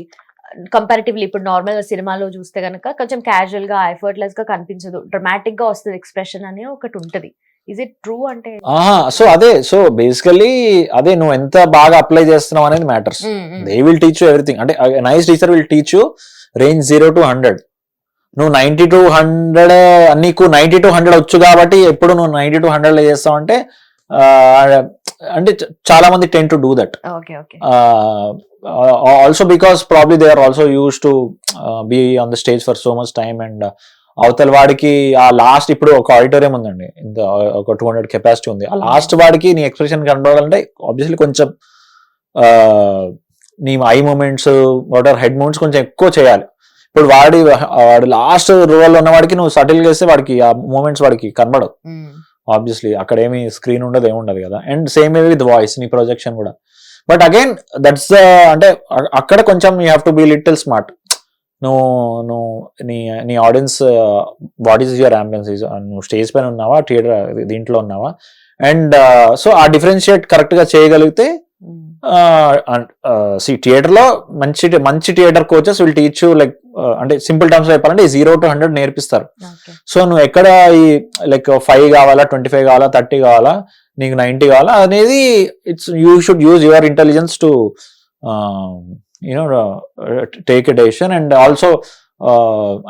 కంపారిటివ్లీ. ఇప్పుడు నార్మల్ సినిమాలో చూస్తే కనుక కొంచెం క్యాజువల్ గా ఎఫర్ట్లెస్ గా కనిపించదు, డ్రమాటిక్ గా వస్తుంది ఎక్స్ప్రెషన్ అని ఒకటి ఉంటది. Is it true? అంటే సో బేసికలీ అదే నువ్వు ఎంత బాగా అప్లై చేస్తున్నావు అనేది matters. They will teach you everything. అంటే nice teacher will teach you range 0 to 100. నువ్వు 90 to 100 నీకు 90 to 100 వచ్చు కాబట్టి ఎప్పుడు నువ్వు 90 to 100 చేస్తావు అంటే అంటే చాలా మంది tend to do that. Also because probably they are also used to be on the stage for so much time. And అవతల వాడికి ఆ లాస్ట్ ఇప్పుడు ఒక ఆడిటోరియం ఉందండి, ఇంత ఒక 200 కెపాసిటీ ఉంది. ఆ లాస్ట్ వాడికి నీ ఎక్స్ప్రెషన్ కనబడాలంటే ఆబ్వియస్లీ కొంచెం నీ ఐ మూమెంట్స్ వాటర్ హెడ్ మూమెంట్స్ కొంచెం ఎక్కువ చేయాలి. ఇప్పుడు వాడు లాస్ట్ రోల్లో ఉన్న వాడికి నువ్వు సటిల్ చేస్తే వాడికి ఆ మూమెంట్స్ వాడికి కనబడవు. ఆబ్వియస్లీ అక్కడ ఏమి స్క్రీన్ ఉండదు, ఏముండదు కదా. And same way with voice, నీ ప్రొజెక్షన్ కూడా. బట్ అగైన్ దట్స్ అంటే అక్కడ కొంచెం you have to be little smart. నువ్వు నీ audience what is your ambience, నువ్వు స్టేజ్ పైన ఉన్నావా, థియేటర్ దీంట్లో ఉన్నావా, అండ్ సో ఆ డిఫరెన్షియేట్ కరెక్ట్ గా చేయగలిగితే థియేటర్ లో మంచి theatre coaches will teach you like అంటే సింపుల్ టర్మ్స్ లో చెప్పాలంటే 0 to 100 నేర్పిస్తారు. సో నువ్వు ఎక్కడ ఈ లైక్ 5 కావాలా, 25 కావాలా, 30 కావాలా, నీకు 90 కావాలా అనేది it's you should use your intelligence to take a decision. And also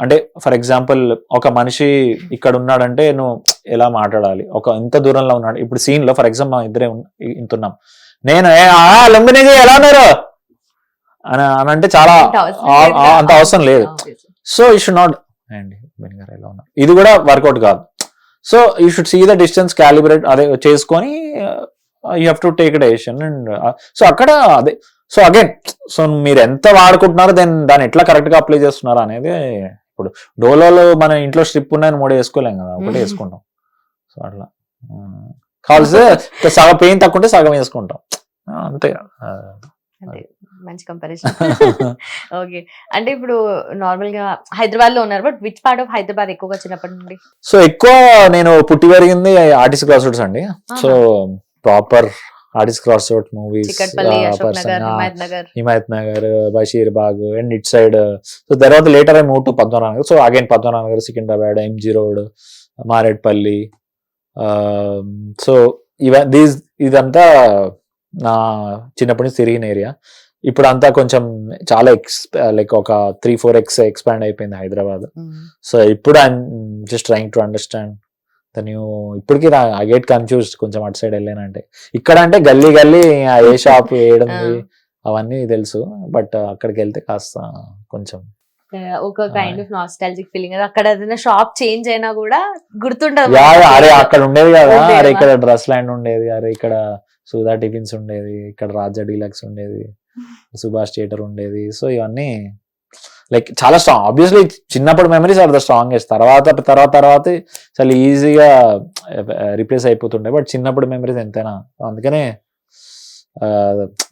అంటే ఫర్ ఎగ్జాంపుల్ ఒక మనిషి ఇక్కడ ఉన్నాడంటే నువ్వు ఎలా మాట్లాడాలి, ఒక ఎంత దూరంలో ఉన్నాడు. ఇప్పుడు సీన్ లో ఫర్ ఎగ్జాంపుల్ మనం ఇద్దరే ఇంతున్నాం, నేను లంబినిజీ ఎలా ఉన్నారు అని అంటే చాలా అంత అవసరం లేదు. సో యూ షుడ్ నాట్ అండి ఎలా ఉన్నారు, ఇది కూడా వర్కౌట్ కాదు. So you should see the distance calibrate అదే చేసుకొని you have to take decision. And so అక్కడ అదే సో అగైన్ సో మీరు ఎంత వాడుకుంటున్నారో దాన్ని ఎట్లా కరెక్ట్ గా అప్లై చేస్తున్నారా అనేది. ఇప్పుడు డోలోలో మన ఇంట్లో స్ట్రిప్ ఉన్నాయని 3 వేసుకోలేం కదా, ఒకటే వేసుకుంటాం. సో అట్లా కావాల్సి సగం పెయిన్ తక్కువ ఉంటే సగం వేసుకుంటాం అంతే. మంచి కంపారిజన్. ఓకే, అంటే ఇప్పుడు నార్మల్ గా హైదరాబాద్ లో ఉన్నారు, but which part of Hyderabad ఎక్కువగా చిన్నప్పటి నుండి? సో ఎక్కువ నేను పుట్టి పెరిగింది ఆర్టిస్ట్ క్రాస్ రోడ్స్ అండి. So proper RTC cross road movies, Himayat Nagar, Basheer Bagh and it side. So తర్వాత later I move to Padmanabha Nagar. So again Padmanabha Nagar, Secunderabad, MG road, Maredpally. So ఇదంతా నా చిన్నప్పటి నుంచి తిరిగిన ఏరియా. ఇప్పుడు అంతా కొంచెం చాలా లైక్ ఒక 3-4x ఎక్స్పాండ్ అయిపోయింది హైదరాబాద్. సో ఇప్పుడు I'm just trying to understand the new. ఇప్పటికీ ఐ గెట్ కన్ఫ్యూజ్డ్ కొంచెం అటు సైడ్ వెళ్ళానంటే. ఇక్కడ అంటే గల్లీ ఏ షాప్ వేయడంది అవన్నీ తెలుసు, బట్ అక్కడికి వెళ్తే కాస్త కొంచెం ఒక కైండ్ ఆఫ్ నాస్టాల్జిక్ ఫీలింగ్. అక్కడ ఏదైనా షాప్ చేంజ్ అయినా కూడా గుర్తుండదు. అరే అక్కడ ఉండేది కదా, అరే ఇక్కడ డ్రెస్ ల్యాండ్ ఉండేది, అరే ఇక్కడ సుధా టిఫిన్స్ ఉండేది, ఇక్కడ రాజా డీలక్స్ ఉండేది, సుభాష్ థియేటర్ ఉండేది. సో ఇవన్నీ లైక్ చాలా స్ట్రాంగ్. ఆబ్వియస్లీ చిన్నప్పుడు మెమరీస్ ఆర్ ద స్ట్రాంగెస్ట్. తర్వాత చాలా ఈజీగా రిప్లేస్ అయిపోతుండే, బట్ చిన్నప్పుడు మెమరీస్ ఎంతైనా. అందుకనే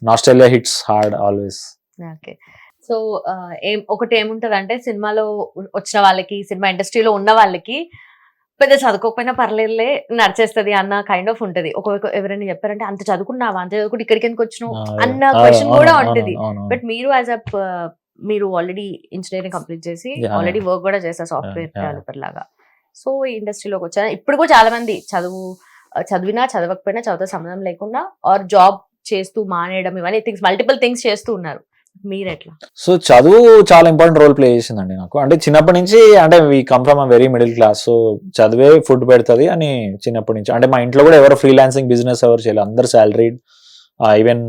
nostalgia hits hard always. Okay, so ఒకటి ఏముంటది అంటే సినిమాలో వచ్చిన వాళ్ళకి, సినిమా ఇండస్ట్రీలో ఉన్న వాళ్ళకి పెద్ద చదువుకోకపోయినా పర్లేదులే నడిచేస్తుంది అన్న కైండ్ ఆఫ్ ఉంటది. ఎవరైనా చెప్పారంటే అంత చదువుకున్నావా, అంత చదువుకుంటే ఇక్కడికి ఎందుకు వచ్చినావు అన్న క్వశ్చన్ కూడా ఉంటది. బట్ మీరు మీరు ఆల్రెడీ ఇంజనీరింగ్ కంప్లీట్ చేసి ఆల్రెడీ వర్క్ కూడా చేస్తారు సాఫ్ట్వేర్ డెవలపర్ లాగా. సో ఈ ఇండస్ట్రీలోకి వచ్చారు. ఇప్పుడు కూడా చాలా మంది చదివినా చదవకపోయినా చదువుతో సంబంధం లేకుండా ఆర్ జాబ్ చేస్తూ మానేయడం ఇవన్నీ మల్టిపుల్ థింగ్స్ చేస్తూ ఉన్నారు. మీరెట్లా? సో చదువు చాలా ఇంపార్టెంట్ రోల్ ప్లే చేసిందండి నాకు. అంటే చిన్నప్పటి నుంచి అంటే we come from a very middle class. So చదివే ఫుడ్ పెడుతుంది అని చిన్నప్పటి నుంచి. అంటే మా ఇంట్లో కూడా ఎవరు ఫ్రీలాన్సింగ్ బిజినెస్ ఎవరు చేయలేదు, అందరు salaried. Even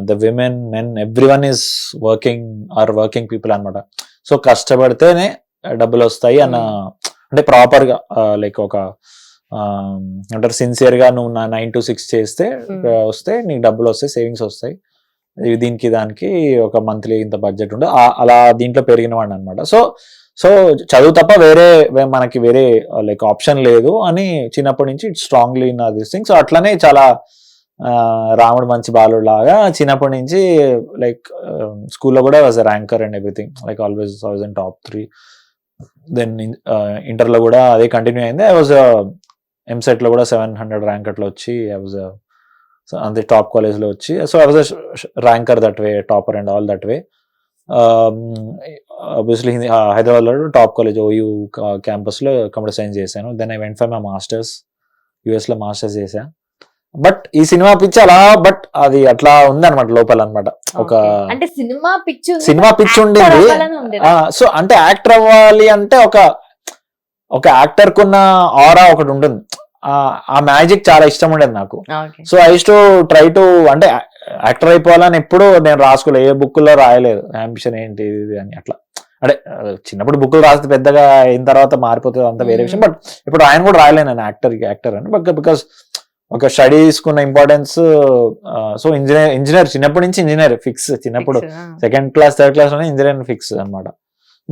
the women, men, everyone is working people అనమాట. సో కష్టపడితేనే డబ్బులు వస్తాయి అన్న, అంటే ప్రాపర్ గా లైక్ ఒక అంటారు సిన్సియర్ గా నువ్వు 9 to 6 చేస్తే వస్తే నీకు డబ్బులు వస్తాయి, సేవింగ్స్ వస్తాయి. దీనికి దానికి ఒక మంత్లీ ఇంత బడ్జెట్ ఉండే అలా దీంట్లో పెరిగిన వాడిని అనమాట. సో చదువు తప్ప మనకి వేరే లైక్ ఆప్షన్ లేదు అని చిన్నప్పటి నుంచి it strongly in this thing. So అట్లనే చాలా రాముడు మంచి బాలుడు లాగా చిన్నప్పటి నుంచి లైక్ స్కూల్లో కూడా was ranker and everything, like always in top 3. Then ఇంటర్లో కూడా అదే కంటిన్యూ అయింది. ఐ వాజ్ ఎంసెట్ లో కూడా 700 ర్యాంక్ అట్లా వచ్చి ఐ వాజ్ అంతే టాప్ కాలేజ్లో వచ్చి. So I was ranker that way, topper and all that way. Obviously హైదరాబాద్లో టాప్ కాలేజ్ ఓయూ క్యాంపస్లో కంప్యూటర్ సైన్స్ చేశాను. Then I went for my masters, యూఎస్లో మాస్టర్స్ చేశా. బట్ ఈ సినిమా పిచ్చి అలా బట్ అది అట్లా ఉంది అనమాట లోపల అనమాట. ఒక అంటే సినిమా పిచ్చి ఉండింది. సో అంటే యాక్టర్ అవ్వాలి అంటే ఒక యాక్టర్ కున్న ఆరా ఒకటి ఉంటుంది. ఆ మ్యాజిక్ చాలా ఇష్టం ఉండేది నాకు. So I to try to అంటే యాక్టర్ అయిపోవాలని ఎప్పుడు నేను రాసుకోలేదు, ఏ బుక్ లో రాయలేదు అంబిషన్ ఏంటి ఇది అని. అట్లా అంటే చిన్నప్పుడు బుక్లు రాస్తే పెద్దగా అయిన తర్వాత మారిపోతుంది, అంత వేరే విషయం. బట్ ఇప్పుడు ఆయన కూడా రాయలేను నేను యాక్టర్ అని. బికాస్ ఒక స్టడీస్ కున్న ఇంపార్టెన్స్. సో ఇంజనీర్ చిన్నప్పటి నుంచి ఇంజనీర్ ఫిక్స్. చిన్నప్పుడు 2nd క్లాస్ 3rd క్లాస్ లోనే ఇంజనీర్ ఫిక్స్ అనమాట.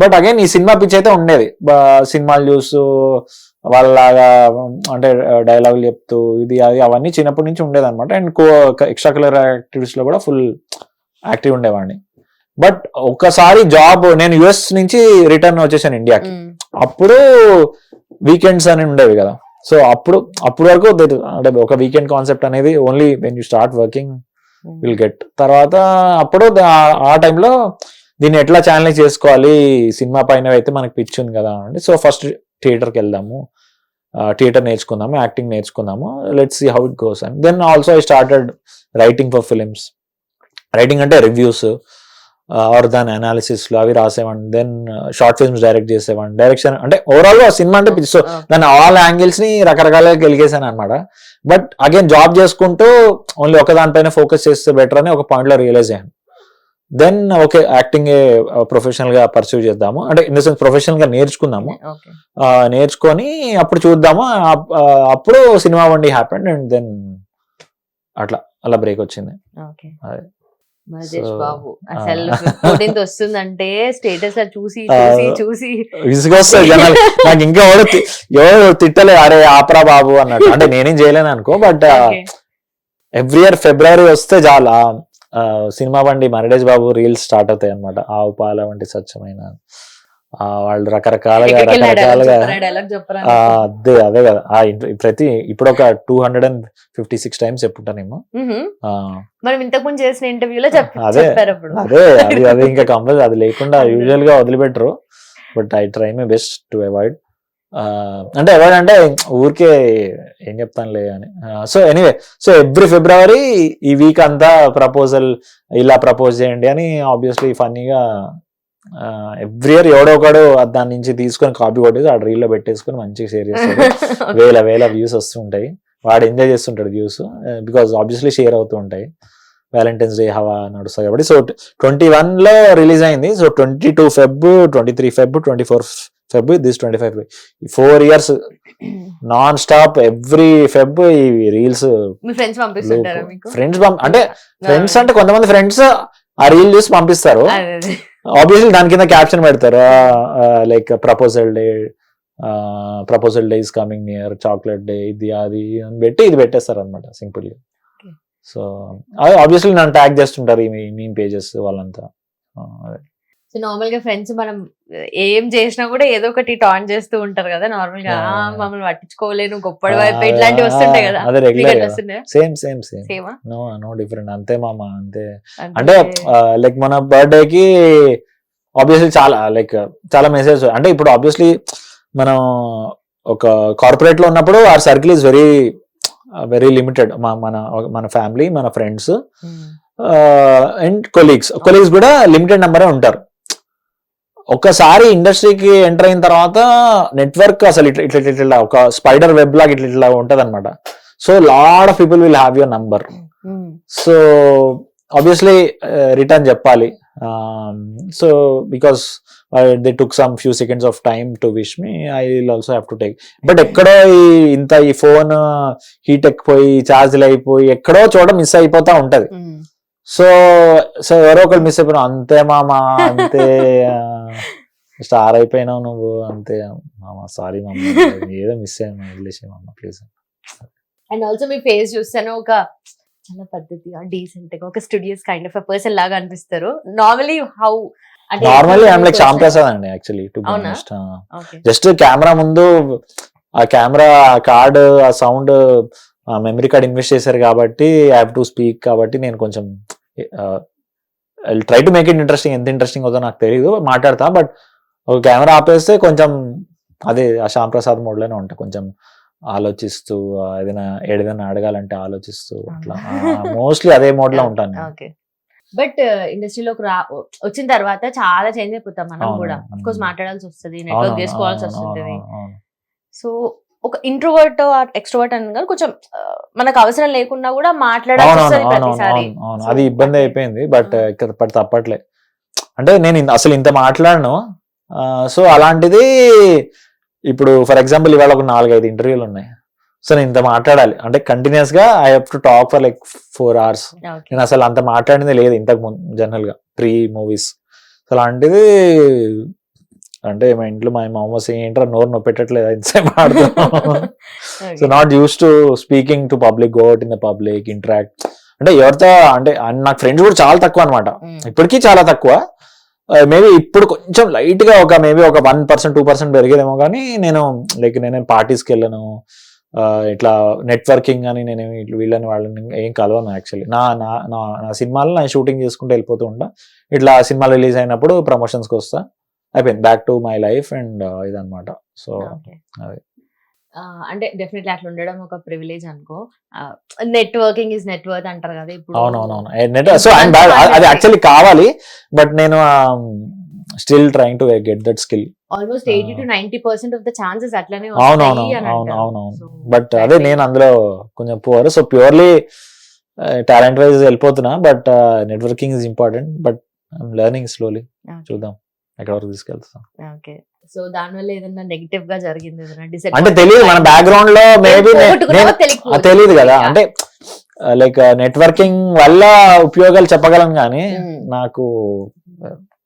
బట్ అగైన్ ఈ సినిమా పిచ్ అయితే ఉండేది. సినిమాలు చూస్తూ వాళ్ళలాగా అంటే డైలాగులు చెప్తూ ఇది అది అవన్నీ చిన్నప్పటి నుంచి ఉండేది అనమాట. అండ్ ఎక్స్ట్రా కరిక్యులర్ యాక్టివిటీస్ లో కూడా ఫుల్ యాక్టివ్ ఉండేవాడిని. బట్ ఒక్కసారి జాబ్ నేను యుఎస్ నుంచి రిటర్న్ వచ్చేసాను ఇండియాకి. అప్పుడు వీకెండ్స్ అని ఉండేవి కదా. సో అప్పుడు వరకు అంటే ఒక వీకెండ్ కాన్సెప్ట్ అనేది only when you start working will get. తర్వాత అప్పుడు ఆ టైంలో దీన్ని ఎట్లా ఛానలైజ్ చేసుకోవాలి, సినిమా పైన అయితే మనకి పిచ్ ఉంది కదా అండి. సో ఫస్ట్ థియేటర్కి వెళ్దాము, థియేటర్ నేర్చుకుందాము, యాక్టింగ్ నేర్చుకుందాము, let's see how it goes. And then also I started writing for films. Writing అంటే రివ్యూస్ ఆర్ దాని అనాలిసిస్లు అవి రాసేవాడిని. దెన్ షార్ట్ ఫిల్మ్స్ డైరెక్ట్ చేసేవాడిని. డైరెక్షన్ అంటే ఓవరాల్ గా సినిమా అంటే పిచ్చి. సో దాన్ని ఆల్ యాంగిల్స్ ని రకరకాలుగా గెలిగేసాను అనమాట. బట్ అగైన్ జాబ్ చేసుకుంటూ ఓన్లీ ఒక దానిపైన ఫోకస్ చేస్తే బెటర్ అని ఒక పాయింట్ లో రియలైజ్ అయ్యాను. దెన్ ఓకే యాక్టింగ్ ప్రొఫెషనల్ గా పర్సూ చేద్దాము, అంటే ఇన్ ద సెన్స్ ప్రొఫెషనల్ గా నేర్చుకుందాము, నేర్చుకొని అప్పుడు చూద్దాము. అప్పుడు సినిమా వండి హ్యాపెండ్. అండ్ దెన్ అలా బ్రేక్ వచ్చింది. మహేష్ బాబు అసలు 14th వస్తుందంటే స్టేటస్ లో చూసి విసుగొస్తుంది జనాలు. నాకు ఇంకా ఎవరు తిట్టలేదు, అరే ఆపరా బాబు అన్నట్టు. అంటే నేనేం చేయలేను అనుకో. బట్ ఎవ్రీ ఇయర్ ఫిబ్రవరి వస్తే చాలా సినిమా బండి మహేష్ బాబు రీల్స్ స్టార్ట్ అవుతాయి అనమాట. ఆవు పాల వంటి స్వచ్ఛమైన వాళ్ళు రకరకాలుగా అదే కదా. ఇప్పుడు ఒక 256 times చెప్పుంటానేమో. అదే ఇంకా కంపల్సరీ అది లేకుండా యూజువల్ గా వదిలిపెట్టరు. But I try my best to avoid. అంటే ఎవరంటే ఊరికే ఏం చెప్తానులే అని. So anyway, so every February ఈ వీక్ అంతా ప్రపోజల్ ఇలా ప్రపోజ్ చేయండి అని ఆబ్వియస్లీ ఫన్నీగా ఎవ్రీ ఇయర్ ఎవడో ఒకడు దాని నుంచి తీసుకొని కాపీ కొట్టేసి ఆ రీల్ లో పెట్టేసుకొని మంచిగా షేర్ చేస్తాడు. వేల వ్యూస్ వస్తుంటాయి. వాడు ఎంజాయ్ చేస్తుంటాడు వ్యూస్, బికాస్ ఆబ్వియస్లీ షేర్ అవుతూ ఉంటాయి. వ్యాలంటైన్స్ డే హవా నడుస్తుంది కాబట్టి. సో 21 లో రిలీజ్ అయింది. So 22 Feb, 23 Feb, 24 Feb, this 25 Feb, 4 years non stop every Feb ఈ రీల్స్. ఫ్రెండ్స్ అంటే కొంతమంది ఫ్రెండ్స్ ఆ రీల్ చూసి పంపిస్తారు. ఆబ్వియస్లీ దాని కింద క్యాప్షన్ పెడతారు like proposal day is coming near, chocolate day, ఇది అది అని పెట్టి ఇది పెట్టేస్తారు అనమాట సింపుల్ గా. సో అది ఆబ్వియస్లీ నన్ను ట్యాగ్ చేస్తుంటారు ఈ మీమ్ పేజెస్ వాళ్ళంతా. సో నార్మల్ గా ఫ్రెండ్స్ మనం ఏం చేసినా కూడా ఏదో ఒకటి టాన్ చేస్తూ ఉంటారు కదా నార్మల్ గా. మమ్మల్ని పట్టించుకోలేను, గొప్పడి వైపు ఇట్లాంటివి వస్తుంటాయి కదా. అదే రెగ్యులర్ సేమ్ నో డిఫరెంట్. అంతే మామ అంతే. అంటే లైక్ మన బర్త్డే కి ఆబ్వియస్లీ చాలా మెసేజ్. అంటే ఇప్పుడు ఆబ్వియస్లీ మనం ఒక కార్పొరేట్ లో ఉన్నప్పుడు our circle is very limited. మన ఫ్యామిలీ, మన ఫ్రెండ్స్ అండ్ కొలీగ్స్ కూడా లిమిటెడ్ నెంబరే ఉంటారు. ఒక్కసారి ఇండస్ట్రీకి ఎంటర్ అయిన తర్వాత నెట్వర్క్ అసలు ఇట్లా ఒక స్పైడర్ వెబ్ లాగా ఇట్లా ఉంటది అనమాట. So lot of people will have your number. So obviously return చెప్పాలి. So because they took some few seconds of time to wish me, I will also have to take. But ఎక్కడో ఈ phone heat ఎక్కిపోయి ఛార్జ్లు అయిపోయి ఎక్కడో చోట miss అయిపోతా ఉంటది. So so ఎవరో ఒకరు మిస్ అయిపోయినావు, అంతే మామ అంతే స్టార్ అయిపోయినావు నువ్వు అంతే మామ, సారీ మామ ఏదో మిస్ అయ్యాను వదిలేసే మామ please. And also me face చూస్తాను ఒక చాలా పద్ధతిగా డీసెంట్ గా ఒక స్టూడియోస్ కైండ్ ఆఫ్ పర్సన్ లాగా అనిపిస్తారు. నార్మలీ హౌ అంటే normally I'm like Shyam Prasad అండి యాక్చువల్లీ టు బి అవునా? ఆనెస్ట్. Okay. జస్ట్ కెమెరా ముందు ఆ కెమెరా కార్డ్ ఆ సౌండ్ మెమరీ కార్డ్ ఇన్వెస్ట్ చేశారు కాబట్టి ఐ హావ్ టు స్పీక్ కాబట్టి నేను కొంచెం try to make it interesting. ఎంత ఇంట్రెస్టింగ్ అవుతుందో నాకు తెలియదు, మాట్లాడతా. బట్ ఒక కెమెరా ఆపేస్తే కొంచెం అదే ఆ శ్యామ్ ప్రసాద్ మోడ్ లోనే ఉంటా, కొంచెం ఆలోచిస్తూ ఏదైనా అడగాలంటే ఆలోచిస్తూ అట్లా మోస్ట్లీ అదే మోడ్ లో ఉంటాను నేను. ఓకే. బట్ ఇండస్ట్రీలోకి వచ్చిన తర్వాత చాలా చేంజ్ అయిపోతాం మనం అవును, కూడా. అవును. అఫ్ కోర్స్ మాట్లాడాల్సి వస్తుంది, అవును, నెట్వర్క్ అవును, చేసుకోవాల్సి అవును, వస్తుంది. అవును, అవును. సో ఒక ఇంట్రోవర్ట్ ఎక్స్ట్రోవర్ట్ అని కాదు, కొంచెం మనకు అవసరం లేకున్నా కూడా మాట్లాడాల్సి అవునవును, వస్తుంది అవునవును, ప్రతిసారి. అవును, అవును. So, అది ఇబ్బంది అంటే- అయిపోయింది. బట్ ఇక్కడ తప్పట్లే, అంటే నేను అసలు ఇంత మాట్లాడను. సో అలాంటిది ఇప్పుడు ఫర్ ఎగ్జాంపుల్ ఇవాళ ఒక 4-5 ఇంటర్వ్యూలు ఉన్నాయి. సో నేను ఇంత మాట్లాడాలి అంటే కంటిన్యూస్ గా I have to talk for like 4 hours. Okay. నేను అసలు అంత మాట్లాడింది లేదు ఇంతకు ముందు జనరల్ గా ప్రీ మూవీస్. అలాంటిది అంటే మా ఇంట్లో మా మామ ఏంట్రా నోరు నొప్పెట్టట్లేదు ఇంతసేపు మాట్లాడుతున్నాం. So Okay. Not use to speaking to public, go out in the public, interact. అంటే ఎవరితో అంటే నాకు ఫ్రెండ్స్ కూడా చాలా తక్కువ అనమాట, ఇప్పటికీ చాలా తక్కువ. మేబీ ఇప్పుడు కొంచెం లైట్ గా మేబీ ఒక 1%, 2% పెరిగేదేమో, కానీ నేను నేనేం పార్టీస్కి వెళ్ళను, ఇట్లా నెట్వర్కింగ్ అని నేను వీళ్ళని వాళ్ళని ఏం కలవను యాక్చువల్లీ. నా నా నా నా సినిమాలు నా షూటింగ్ చేసుకుంటూ వెళ్ళిపోతూ ఉంటా. ఇట్లా సినిమా రిలీజ్ అయినప్పుడు ప్రమోషన్స్కి వస్తా, అయిపోయింది, back to my life and ఇదనమాట. So Okay. అది. అంటే డెఫినెట్లీ అట్లా ఉండడం ఒక ప్రివిలేజ్ అనుకో. నెట్వర్కింగ్ ఇస్ నెట్వర్క్ అంటారు కదా ఇప్పుడు. అవునవునవును. సో అండ్ అది యాక్చువల్లీ కావాలి, బట్ నేను still trying to get that skill. Almost 80 to 90% of the chances అట్లనే అవునవును, వస్తాయి అని అంటారు. అవునవును. So, బట్ అదే నేను అందులో కొంచెం poor. So purely talent wise వెళ్ళిపోతున్నా, but networking is important. But I'm learning slowly, Okay. చూద్దాం ఎక్కడ వరకు తీసుకెళ్తాం. ఓకే. సో దాని వల్ల ఏదైనా నెగటివ్ గా జరిగింది, ఏదైనా అంటే disappointment తెలియదు మన కానీ బ్యాక్గ్రౌండ్ లో మేబీ పోగొట్టుకున్నావా తెలియకపోవచ్చు. తెలియదు కదా. Yeah. అంటే లైక్ నెట్వర్కింగ్ వల్ల ఉపయోగాలు చెప్పగలను, కానీ నాకు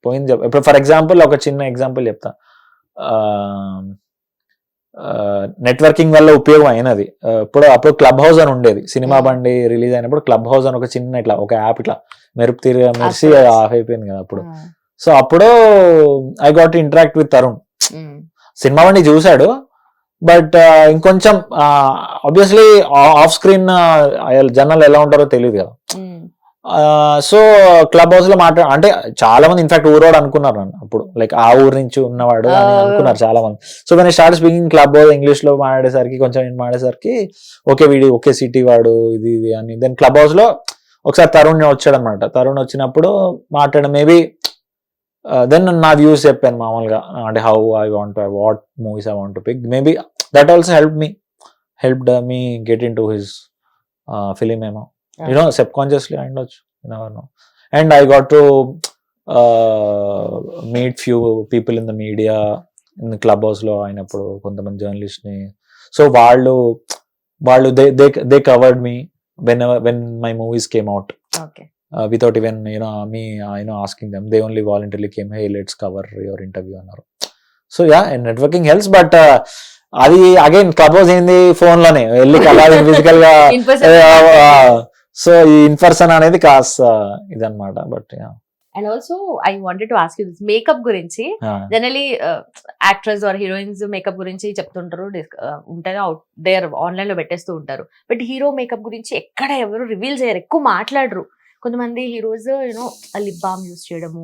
పోయింది ఇప్పుడు ఫర్ ఎగ్జాంపుల్ ఒక చిన్న ఎగ్జాంపుల్ చెప్తా. నెట్వర్కింగ్ వల్ల ఉపయోగం అయినది, అప్పుడు క్లబ్ హౌస్ అని ఉండేది. సినిమా బండి రిలీజ్ అయినప్పుడు క్లబ్ హౌస్ అని ఒక చిన్న ఇట్లా ఒక యాప్ ఇట్లా మెరిసి ఆఫ్ అయిపోయింది కదా అప్పుడు. సో అప్పుడు I got interact with Tarun. Cinema బండి చూశాడు, బట్ ఇంకొంచెం ఆబ్వియస్లీ ఆఫ్ స్క్రీన్ జనాలు ఎలా ఉంటారో తెలియదు కదా. సో క్లబ్ హౌస్ లో అంటే చాలా మంది ఇన్ఫాక్ట్ ఊరోడు అనుకున్నారు నన్ను అప్పుడు, లైక్ ఆ ఊరు నుంచి ఉన్నవాడు అని అనుకున్నారు చాలా మంది. So when I start speaking club house English లో మాట్లాడేసరికి కొంచెం మాట్లాడేసరికి ఓకే వీడి ఒకే సిటీ వాడు ఇది ఇది అని. దెన్ క్లబ్ హౌస్ లో ఒకసారి తరుణ్ వచ్చాడు అనమాట. తరుణ్ వచ్చినప్పుడు మాట్లాడడం మేబీ దెన్ నా వ్యూస్ చెప్పాను మామూలుగా, అంటే how I want what movies I want to pick. Maybe that also helped me get in to his film ఏమో, subconsciously ఉండొచ్చు, you never know. And I got to meet few people in the media in the club house లో అయినప్పుడు కొంతమంది journalist ని. So వాళ్ళు they covered me when my movies came out. Okay. Without even me asking them, they only voluntarily came, hey let's cover your interview అన్నారు. So yeah networking helps, but అది again club house ఏంది phone లోనే వెళ్ళి కలాలి physical గా. So ఈ ఇన్పర్సన్ అనేది కాస్త ఇదన్నమాట. But and also I wanted to ask you this, makeup గురించి generally actress or heroines makeup గురించి చెప్తుంటారు, ఉంటారు అవుట్ దేర్ ఆన్లైన్ లో పెట్టేస్తూ ఉంటారు. బట్ హీరో మేకప్ గురించి ఎక్కడ ఎవరు రివీల్ చేయరు, ఎక్కువ మాట్లాడరు. కొంతమంది హీరోస్ లిప్ బామ్ యూస్ చేయడము,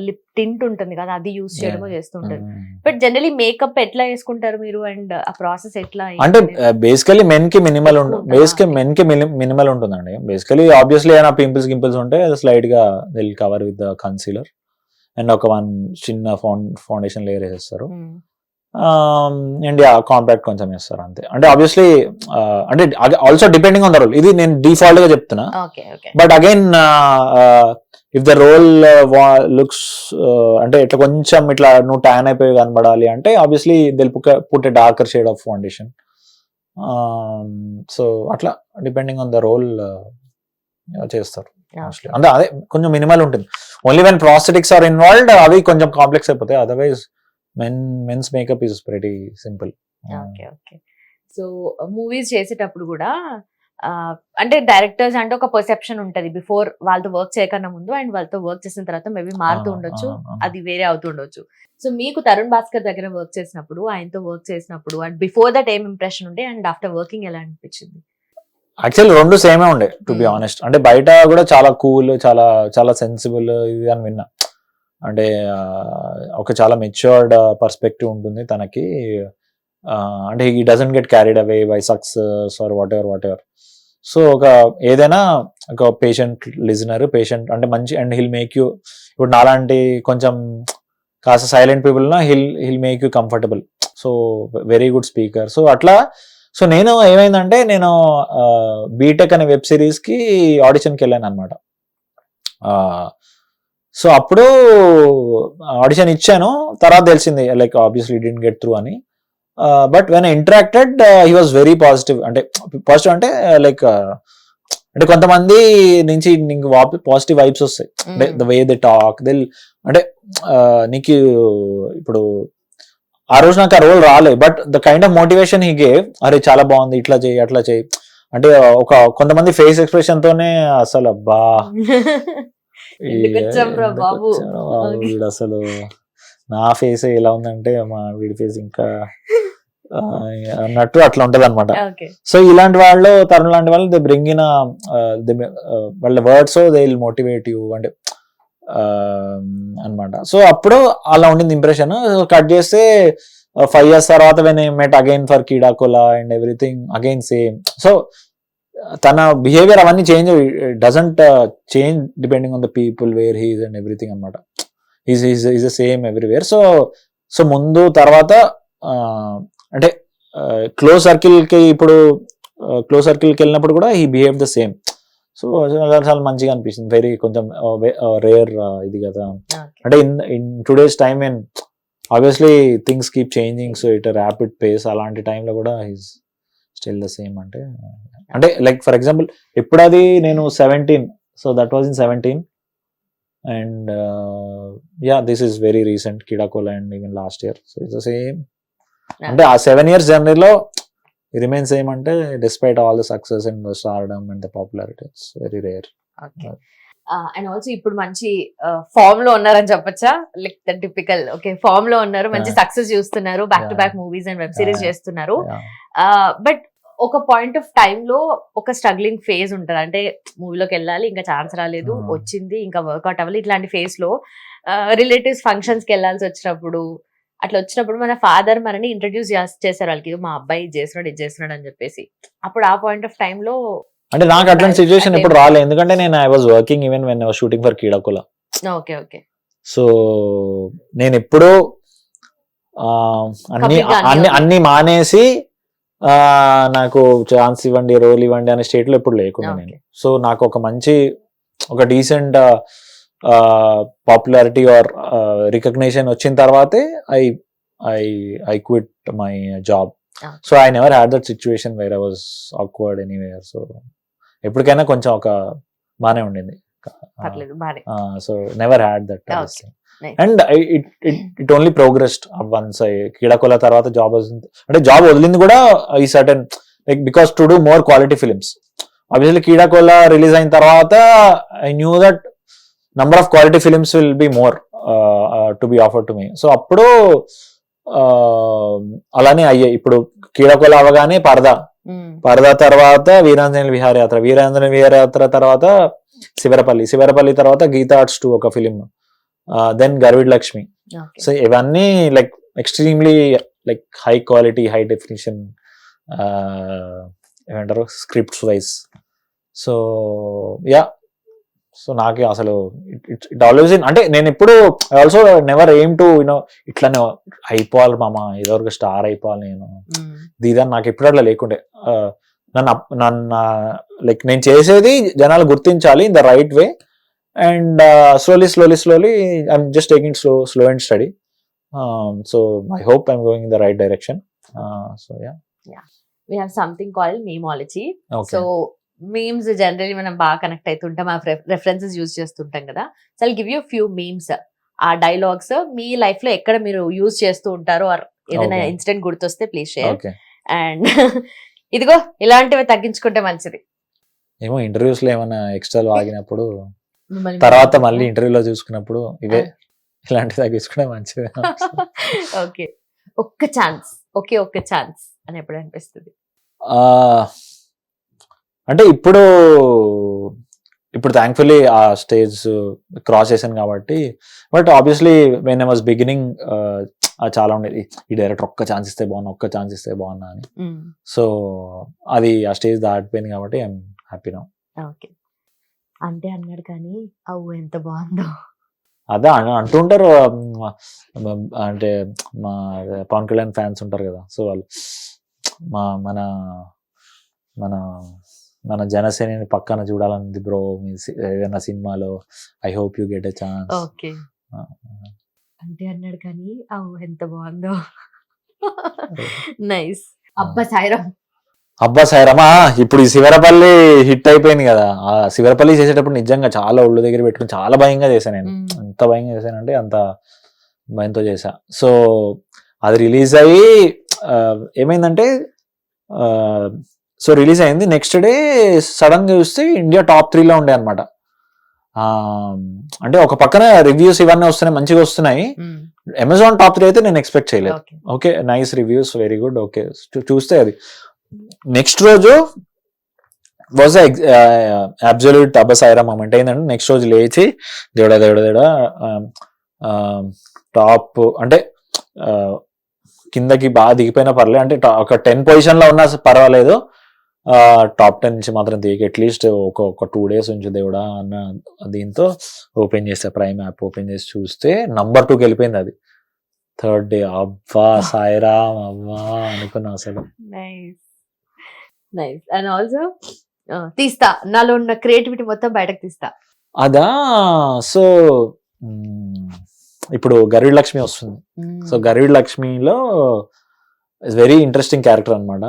లిప్ టింట్ ఉంటుంది కదా అది యూస్ చేయడము చేస్తుంటారు. బట్ జనరలీ మేకప్ ఎట్లా వేసుకుంటారు మీరు, అండ్ ఆ ప్రాసెస్ ఎట్లా? అంటే బేసికలీ మెన్ కి మినిమల్ మినిమల్ ఉంటుందండి. బేసికలీ ఆబ్వియస్లీ ఏమైనా పింపుల్స్ ఉంటే స్లైట్ గా will cover with the concealer and ఒక చిన్న ఫౌండేషన్ లేయర్ వేసేస్తారు. అండ్ కాంపాక్ట్ కొంచెం వేస్తారు అంతే. అంటే ఆబ్వియస్లీ అంటే also depending on the role, ఇది నేను డిఫాల్ట్ గా చెప్తున్నా. But again if the role looks అంటే ఇట్లా కొంచెం ఇట్లా నువ్వు ట్యాన్ అయిపోయి కనబడాలి అంటే obviously they'll put a darker shade of foundation. So అట్లా డిపెండింగ్ ఆన్ ద రోల్ చేస్తారు. మోస్ట్లీ. అంటే అదే కొంచెం మినిమల్ ఉంటుంది. Only when prosthetics are involved అవి కొంచెం కాంప్లెక్స్ అయిపోతాయి. Otherwise men's makeup is very simple. Okay okay. So movies చేసేటప్పుడు కూడా అంటే డైరెక్టర్స్ అంటే ఒక పర్సెప్షన్ ఉంటది బిఫోర్ వాళ్ళతో వర్క్ చేయకన్నా ముందు అండ్ వాళ్ళతో వర్క్ చేసిన తర్వాత మేబీ మారుతూ ఉండొచ్చు, అది వేరే అవుతూ ఉండొచ్చు. సో మీకు తరుణ్ భాస్కర్ దగ్గర వర్క్ చేసినప్పుడు, ఆయనతో వర్క్ చేసినప్పుడు అండ్ బిఫోర్ దట్ ఏం ఇంప్రెషన్ ఉండే అండ్ ఆఫ్టర్ వర్కింగ్ ఎలా అనిపించింది? యాక్చువల్లీ రెండు సేమే ఉండే టు బి ఆనెస్ట్. అంటే బయట కూడా చాలా కూల్, చాలా చాలా సెన్సిబుల్ ఇది అని విన్నా. అంటే ఒక చాలా మెచ్యూర్డ్ పర్స్పెక్టివ్ ఉంటుంది తనకి. అంటే he doesn't get carried away by success or what ever. So ఒక ఏదైనా ఒక పేషెంట్ లిజనర్, పేషెంట్ అంటే మంచి, అండ్ హిల్ మేక్ యూ, ఇప్పుడు నాలాంటి కొంచెం కాస్త silent people hill make you comfortable. So very good speaker. So అట్లా. సో నేను ఏమైందంటే నేను బీటెక్ అనే వెబ్ సిరీస్కి ఆడిషన్కి వెళ్ళాను అనమాట. సో అప్పుడు ఆడిషన్ ఇచ్చాను, తర్వాత తెలిసింది like obviously didn't get through అని. But when interacted he was very positive. అంటే పాజిటివ్ అంటే లైక్ అంటే కొంతమంది నుంచి నీకు పాజిటివ్ వైబ్స్ వస్తాయి. అంటే the way they talk they, అంటే నీకు ఇప్పుడు ఆ రోజు నాకు ఆ రోల్ రాలే, but the kind of motivation he gave, అరే చాలా బాగుంది, ఇట్లా చేయి అట్లా చేయి. అంటే ఒక కొంతమంది ఫేస్ ఎక్స్ప్రెషన్ తోనే అసలు అబ్బా వీడు అసలు నా ఫేస్ ఎలా ఉందంటే మా వీడి ఫేస్ ఇంకా అన్నట్టు అట్లా ఉంటది అనమాట. సో ఇలాంటి వాళ్ళు, తరుణ్ లాంటి వాళ్ళు దే బ్రింగ్ ఇన్ వాళ్ళ words they will motivate you అంటే అనమాట. సో అప్పుడు అలా ఉండింది ఇంప్రెషన్. కట్ చేస్తే 5 years తర్వాత when I met again for Keedaa Cola and everything again same. So తన బిహేవియర్ అవన్నీ change, doesn't change depending on the people where he's and everything అనమాట. Is the same everywhere. So ముందు తర్వాత అంటే క్లోజ్ సర్కిల్కి, ఇప్పుడు close సర్కిల్కి వెళ్ళినప్పుడు కూడా he behave the same. So చాలా మంచిగా అనిపిస్తుంది. వెరీ కొంచెం రేర్ ఇది కదా. అంటే in today's time and obviously things keep changing, so it rapid pace. అలాంటి టైంలో కూడా హీస్ స్టిల్ ద సేమ్. అంటే లైక్ ఫర్ ఎగ్జాంపుల్ ఇప్పుడు అది నేను 17, so that was in 17 and yeah this is very recent Keedaa Cola and even last year. So it's the same. అంటే ఆ 7 years జర్నీలో రిమైన్స్ ఏమంటే despite all the success and the stardom and the popularity, it's very rare. And also ఇప్పుడు మంచి form లో ఉన్నారని చెప్పచ్చా? Like the typical okay form లో ఉన్నారు, మంచి సక్సెస్ చూస్తున్నారు, back to back movies and web series చేస్తున్నారు. బట్ ఒక పాయింట్ ఆఫ్ టైమ్ లో ఒక స్ట్రగ్లింగ్ ఫేజ్ ఉంటుంది. అంటే మూవీలోకి వెళ్ళాలి, ఇంకా ఛాన్స్ రాలేదు, వచ్చింది ఇంకా వర్కౌట్ అవ్వాలి. ఇట్లాంటి ఫేజ్ లో రిలేటివ్స్ ఫంక్షన్స్ కి వెళ్ళాల్సి వచ్చినప్పుడు, అట్లా వచ్చినప్పుడు మన ఫాదర్ మనని ఇంట్రడ్యూస్ చేశారు వాళ్ళకి, మా అబ్బాయి ఇది చేస్తున్నాడు అని చెప్పేసి. అప్పుడు ఆ పాయింట్ ఆఫ్ టైమ్ లో అంటే నాకు అట్లాంటి సిచ్యువేషన్ ఎప్పుడు రాలేదు, ఎందుకంటే నేను I was working even when I was shooting for Keedaa Cola. Okay okay. So నేను ఎప్పుడూ అన్ని మానేసి నాకు ఛాన్స్ ఇవ్వండి, రోల్ ఇవ్వండి అనే స్టేట్ లో ఎప్పుడు లేకుండా నేను. సో నాకు ఒక మంచి ఒక డీసెంట్ పాపులారిటీ ఆర్ రికగ్నిషన్ వచ్చిన తర్వాతే I quit my job. So I never had that situation where I was awkward anywhere. So ఎప్పటికైనా కొంచెం ఒక బానే ఉండింది. So never had that and it only progressed once. Keedaa Cola తర్వాత జాబ్ అంటే జాబ్ వదిలింది కూడా ఈ certain like because to do more quality films. Obviously Keedaa Cola release అయిన తర్వాత I knew that number of quality films will be more to be offered to me. So అప్పుడు అలానే అయ్యాయి. ఇప్పుడు కీడాకోలా అవగానే పరదా తర్వాత వీరాంజనేయుల విహారయాత్ర తర్వాత శివరపల్లి తర్వాత గీతా ఆర్ట్స్ 2 ఒక film, then Garividi Lakshmi. So ఇవన్నీ like extremely like high quality, high definition ఏమంటారు scripts wise. So yeah, so నాకే అసలు ఇట్ ఆల్వేస్ అంటే నేను ఎప్పుడు I also never aim to you know ఇట్లానే అయిపోవాలి మామ, ఏదో ఒక స్టార్ అయిపోవాలి నేను దీదాన్ని, నాకు ఎప్పుడు అట్లా లేకుండే. నన్ను లైక్ నేను చేసేది జనాలు గుర్తించాలి in the right way and slowly I'm just taking slow and study. So I hope I'm going in the right direction. So yeah, we have something called memeology. Okay. So memes generally మనం బాగా connect అవుతుంటాం, ఆ references use చేస్తుంటాం కదా. So I'll give you few memes. ఆ dialogues మీ life లో ఎక్కడ మీరు use చేస్తూ ఉంటారో, or ఏదైనా Okay. ఇన్సిడెంట్ గుర్తొస్తే ప్లీజ్ షేర్. ఓకే. అండ్ ఇదిగో ఇలాంటివి తగ్గించుకుంటే మంచిది. ఏమో ఇంటర్వ్యూస్ లో ఏమైనా ఎక్స్ట్రా ఆగినప్పుడు మిమ్మల్ని తర్వాత మీరు- మళ్ళీ ఇంటర్వ్యూలో చూసుకున్నప్పుడు ఇవే ఇలాంటివి తగ్గించుకుంటే మంచిది. ఓకే, ఒక్క ఛాన్స్, ఒక్క ఛాన్స్ అని ఎప్పుడు అనిపిస్తుంది? ఆ, అంటే ఇప్పుడు థ్యాంక్ఫుల్లీ ఆ స్టేజ్ క్రాస్ చేశాను కాబట్టి. But obviously when I was beginning చాలా ఉండేది, ఈ డైరెక్టర్ ఒక్క ఛాన్స్ ఇస్తే బాగున్నా అని. సో అది ఆ స్టేజ్ దాటిపోయింది కాబట్టి ఐఎమ్ హ్యాపీ నౌ. ఓకే, అంటే అన్నాడు కానీ అవు ఎంత బాగుందో. అదే అంటుంటారు, అంటే మా పవన్ కళ్యాణ్ ఫ్యాన్స్ ఉంటారు కదా, సో వాళ్ళు మన మన మన జనసేనని పక్కన చూడాలని బ్రో ఏదైనా సినిమాలో, I hope you get a chance. Okay, అంటే అన్నాడు కానీ అవు ఎంత బాగుందో. నైస్. అబ్బా సాయిరామ్. అబ్బా సాయిరామా, ఇప్పుడు ఈ శివరపల్లి హిట్ అయిపోయింది కదా, ఆ శివరపల్లి చేసేటప్పుడు నిజంగా చాలా ఒళ్ళు దగ్గర పెట్టుకుని చాలా భయంగా చేశాను నేను. ఎంత భయంగా చేశానంటే అంత భయంతో చేశా. సో అది రిలీజ్ అయ్యి ఏమైందంటే, సో రిలీజ్ అయింది, నెక్స్ట్ డే సడన్ గా చూస్తే ఇండియా టాప్ 3లో ఉండే అనమాట. అంటే ఒక పక్కన రివ్యూస్ ఇవన్నీ వస్తున్నాయి, మంచిగా వస్తున్నాయి. అమెజాన్ టాప్ 3 అయితే నేను ఎక్స్పెక్ట్ చేయలేదు. Okay, nice reviews, very good. Okay, చూస్తే అది నెక్స్ట్ రోజు వాజ్ అబ్సల్యూట్ అబ్బా సాయిరామ్ మూమెంట్. ఏంటంటే నెక్స్ట్ రోజు లేచి దేవుడా టాప్ అంటే కిందకి బాగా దిగిపోయినా పర్లేదు, అంటే ఒక 10 పొజిషన్ లో ఉన్నా పర్వాలేదు, టాప్ 10 నుంచి మాత్రం దిగి అట్లీస్ట్ ఒక 2 days ఉంచు దేవుడా అన్న దీంతో ఓపెన్ చేస్తే, ప్రైమ్ యాప్ ఓపెన్ చేసి చూస్తే నంబర్ 2కి వెళ్ళిపోయింది అది. థర్డ్ డే అబ్బా సాయిరామ్ అవ్వా అనుకున్నా అసలు. నైస్. అండ్ ఆల్సో తీస్తా, నాలో ఉన్న క్రియేటివిటీ మొత్తం బయటకు తీస్తా. అదా, సో ఇప్పుడు గరుడ్ లక్ష్మి వస్తుంది. సో గరుడ్ లక్ష్మిలో ఇస్ వెరీ ఇంట్రెస్టింగ్ క్యారెక్టర్ అనమాట.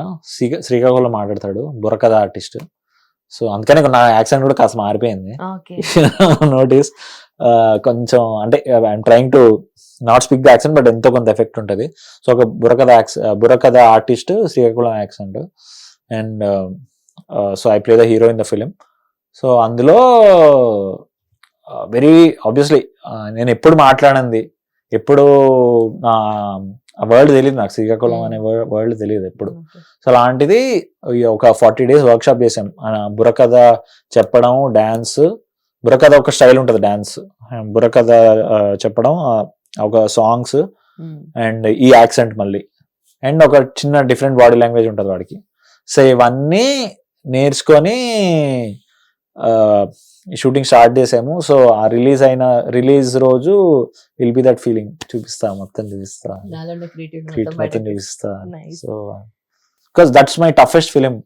శ్రీకాకుళం మాట్లాడతాడు, బుర్రకథ ఆర్టిస్ట్. సో అందుకనే నా యాక్సెంట్ కూడా కాస్త మారిపోయింది. నోటీస్ కొంచెం, అంటే I'm trying to not speak the accent, but ఎంతో కొంత ఎఫెక్ట్ ఉంటుంది. సో ఒక Burrakatha artist, Srikakulam accent. And so I play the hero in the film. So అందులో వెరీ ఆబ్వియస్లీ నేను ఎప్పుడు మాట్లాడింది, ఎప్పుడు ఆ వర్డ్ తెలియదు నాకు, శ్రీకాకుళం అనే వర్డ్ తెలియదు ఎప్పుడు. సో అలాంటిది ఒక 40 days వర్క్ షాప్ చేసాం. బుర్రకథ చెప్పడం, డాన్స్, బుర్రకథ ఒక స్టైల్ ఉంటుంది, డాన్స్, బుర్రకథ చెప్పడం, ఒక సాంగ్స్, అండ్ ఈ యాక్సెంట్ మళ్ళీ, అండ్ ఒక చిన్న డిఫరెంట్ బాడీ లాంగ్వేజ్ ఉంటుంది వాడికి. సో ఇవన్నీ నేర్చుకొని షూటింగ్ స్టార్ట్ చేసాము. సో ఆ రిలీజ్ రోజు విల్ బి దట్ ఫీలింగ్ చూపిస్తా, మొత్తం చూపిస్తా, మొత్తం చూపిస్తా. So because that's my toughest film,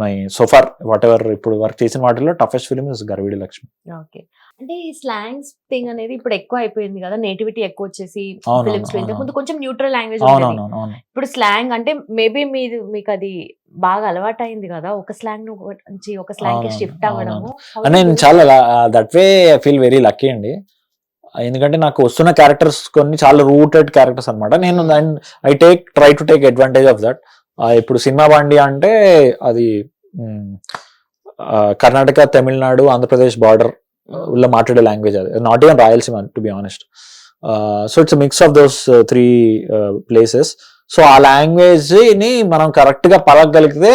my so far whatever ఇప్పుడు వర్క్ చేసిన వాటిలో toughest film is Garividi Lakshmi. Okay, అంటే ఈ స్లాంగ్స్ థింగ్ అనేది ఇప్పుడు ఎక్కువ అయిపోయింది కదా, నేటివిటీ ఎక్కువ వచ్చేసి అవును, ఫిలిమ్స్ లో. అవును, ఇంతకు ముందు కొంచెం న్యూట్రల్ లాంగ్వేజ్ అవునవును అవును. ఇప్పుడు స్లాంగ్ అంటే మేబీ మీకు అది బాగా అలవాటు అయింది కదా, ఒక స్లాంగ్ నుంచి ఒక స్లాంగ్ కి అవునవును, షిఫ్ట్ అవ్వడము. అంటే నేను చాలా that way I feel very lucky అండి. ఎందుకంటే నాకు వస్తున్న క్యారెక్టర్స్ కొన్ని చాలా రూటెడ్ క్యారెక్టర్స్ అనమాట. నేను try to take advantage of that. ఇప్పుడు సినిమా బండి అంటే అది కర్ణాటక, తమిళనాడు, ఆంధ్రప్రదేశ్ బార్డర్ లో మాట్లాడే లాంగ్వేజ్, అది not even Rayalaseema to be honest. So it's mix of those 3 places. So ఆ లాంగ్వేజ్ ని మనం కరెక్ట్ గా పలకగలిగితే,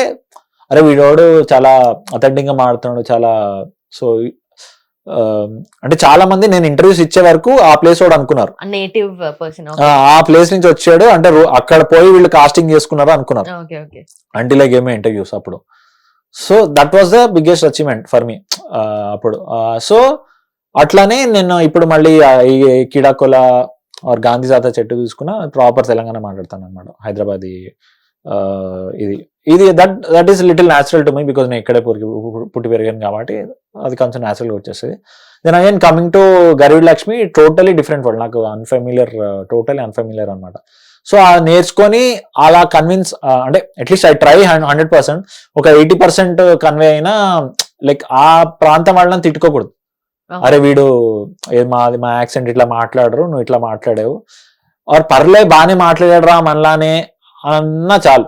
అరే వీడోడు చాలా అథెంటిక్ గా మాట్లాడుతున్నాడు చాలా. సో అంటే చాలా మంది నేను ఇంటర్వ్యూస్ ఇచ్చే వరకు ఆ ప్లేస్ వాడు అనుకున్నారు, నేటివ్ పర్సన్, ఆ ప్లేస్ నుంచి వచ్చాడు అంటే అక్కడ పోయి వీళ్ళు కాస్టింగ్ చేసుకున్నారు అనుకున్నారు, అంటే లైక్ ఏమే ఇంటర్వ్యూస్ అప్పుడు. So that was the biggest achievement for me అప్పుడు. సో అట్లానే నేను ఇప్పుడు మళ్ళీ ఈ కిడాకోల ఆర్ గాంధీ జాత చెట్టు తీసుకున్న ప్రాపర్ తెలంగాణ మాట్లాడతాను అనమాట, హైదరాబాద్. ఇది that is little natural to me, because నేను ఇక్కడే పుట్టి పెరిగాను కాబట్టి అది కొంచెం న్యాచురల్ గా వచ్చేస్తుంది. Then again coming to Garud Lakshmi, totally different world, నాకు టోటలీ అన్ఫెమిలియర్ అనమాట. సో ఆ నేర్చుకొని అలా కన్విన్స్ అంటే అట్లీస్ట్ ఐ ట్రై 100%. ఒక 80% కన్వే అయినా లైక్ ఆ ప్రాంతం వాళ్ళని తిట్టుకోకూడదు. అరే వీడు మా యాక్సెంట్ ఇట్లా మాట్లాడరు, నువ్వు ఇట్లా మాట్లాడావు, ఆర్ పర్లే బాగానే మాట్లాడారా మనలానే అన్నా చాలు.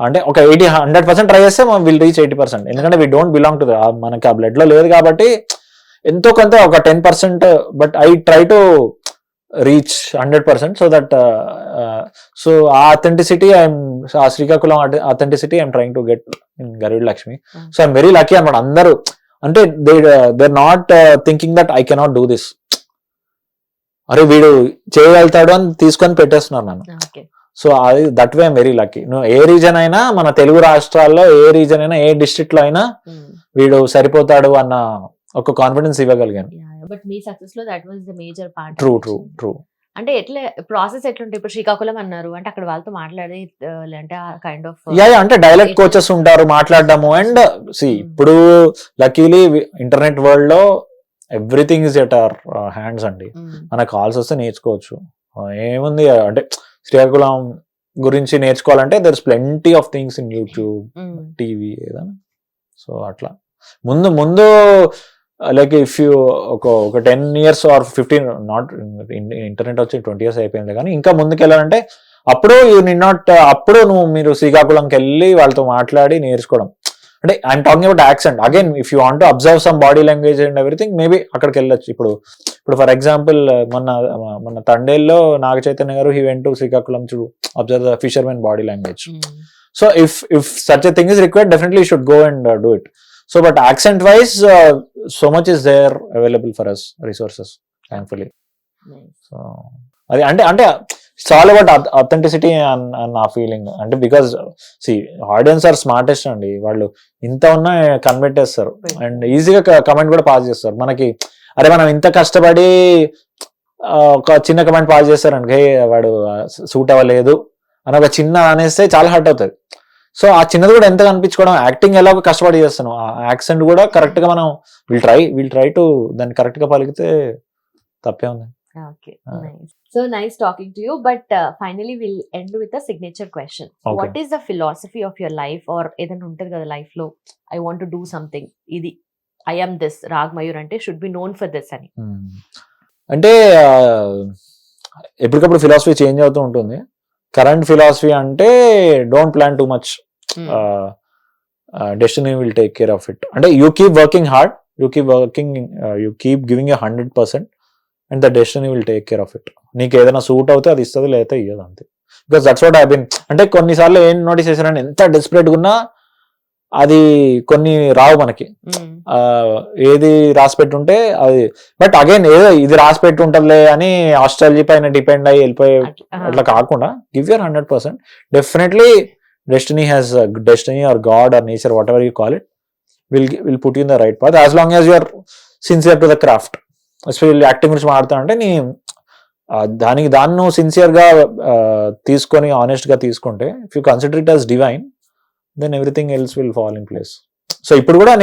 అంటే ఒక 100% ట్రై చేస్తే మనం విల్ రీచ్ 80%. ఎందుకంటే వీ డోంట్ బిలాంగ్ టు మనకి ఆ బ్లడ్ లో లేదు కాబట్టి ఎంతో కొంత ఒక 10%. But I try to reach 100%. So that so ఆ అథెంటిసిటీ ఆ Srikakulam authenticity I'm trying to get in Garud Lakshmi. So I'm very lucky అన్నమాట. అందరూ అంటే they're not thinking that I cannot do this, అరే వీడు చేయగలుగుతాడు అని తీసుకొని పెట్టేస్తున్నారు నన్ను. సో అది that way I'm very lucky. నువ్వు ఏ రీజన్ అయినా, మన తెలుగు రాష్ట్రాల్లో ఏ రీజన్ అయినా, ఏ డిస్ట్రిక్ట్ లో అయినా వీడు సరిపోతాడు అన్న ఒక కాన్ఫిడెన్స్ ఇవ్వగలిగాను. బట్ మీ సక్సెస్ లో that was the major part. True. అంటే ఎట్లా ప్రాసెస్ ఎట్లుంటే, ఇప్పుడు శ్రీకాకుళం అన్నారు అంటే అక్కడ వాళ్ళతో మాట్లాడి అంటే కైండ్ ఆఫ్ అంటే డైలెక్ట్ కోచెస్ ఉంటారు మాట్లాడడము. అండ్ ఇప్పుడు లక్కీలీ ఇంటర్నెట్ వరల్డ్ లో everything is at our hands అండి. మనకు కాల్స్ వస్తే నేర్చుకోవచ్చు. ఏముంది అంటే శ్రీకాకుళం గురించి నేర్చుకోవాలంటే there is plenty of things in YouTube, TV ఏదైనా. సో అట్లా ముందు లైక్ ఇఫ్ యూ ఒక 10 years or 15, నాట్ ఇంటర్నెట్ వచ్చి 20 years అయిపోయింది, కానీ ఇంకా ముందుకు వెళ్ళాలంటే అప్పుడు అప్పుడు మీరు శ్రీకాకుళంకి వెళ్ళి వాళ్ళతో మాట్లాడి నేర్చుకోవడం. అంటే I'm talking about accent. Again if you want to observe some body language and everything, maybe అక్కడికి వెళ్ళొచ్చు. ఇప్పుడు ఫర్ ఎగ్జాంపుల్ మొన్న తండేల్లో నాగ చైతన్య గారు he went to Srikakulam to observe the fishermen body language. So if such a thing is required, definitely you should go and do it. So but accent wise so much is there available for us, resources, thankfully. So అంటే it's all about authenticity and our feeling. అంటే because see audience are smartest అండి, వాళ్ళు ఇంత ఉన్నా కన్వర్టేస్తారు and ఈజీగా comment కూడా pass చేస్తారు మనకి. అరే మనం ఇంత కష్టపడి ఒక చిన్న కమెంట్ పాస్ చేస్తారంటే వాడు సూట్ అవ్వలేదు అని ఒక చిన్న అనేస్తే చాలా హర్ట్ అవుతుంది. సో ఆ చిన్నది కూడా ఎంత కనిపించుకోవడం, యాక్టింగ్ ఎలా కష్టపడి చేస్తాను, ఆ యాక్సెంట్ కూడా కరెక్ట్ గా మనం విల్ ట్రై టు దాన్ని కరెక్ట్ గా పలికితే తప్పే ఉంది. Okay, nice. So nice talking to you, but finally we'll end with a signature question. Okay. What is the philosophy of your life, or ఏదైనా ఉంటుంది కదా లైఫ్ లో, I want to do something, ఇది I am this, raag Mayur అంటే should be known for this అని. అంటే ఎప్పటికప్పుడు philosophy change అవుతూ ఉంటుంది. కరెంట్ ఫిలాసఫీ అంటే don't plan too much, destiny will take care of it. అంటే you keep working hard, you keep giving 100% and the destiny will take care of it. నీకు ఏదైనా suit అవుతే అది ఇస్తుంది, లేకపోతే ఇయ్యదు, అంతే. Because that's what I been. అంటే కొన్నిసార్లు ఏం నోటీస్ చేశానంటే ఎంత డెస్పరేట్గా ఉన్నా అది కొన్ని రావు మనకి, ఏది రాసి పెట్టుంటే అది. బట్ అగైన్ ఏదో ఇది రాసి పెట్టి ఉంటుందిలే అని ఆస్ట్రాలజీ పైన డిపెండ్ అయ్యి వెళ్ళిపోయి అట్లా కాకుండా give your 100%. Definitely destiny or God or nature, whatever you call it, will put you in the right path as long as you're sincere to the craft. Especially acting గురించి మాట్లాడుతానంటే దాన్ని నువ్వు sincere గా తీసుకొని honest గా తీసుకుంటే, if you consider it as divine, then everything else will fall in place. So ఇప్పుడు కూడా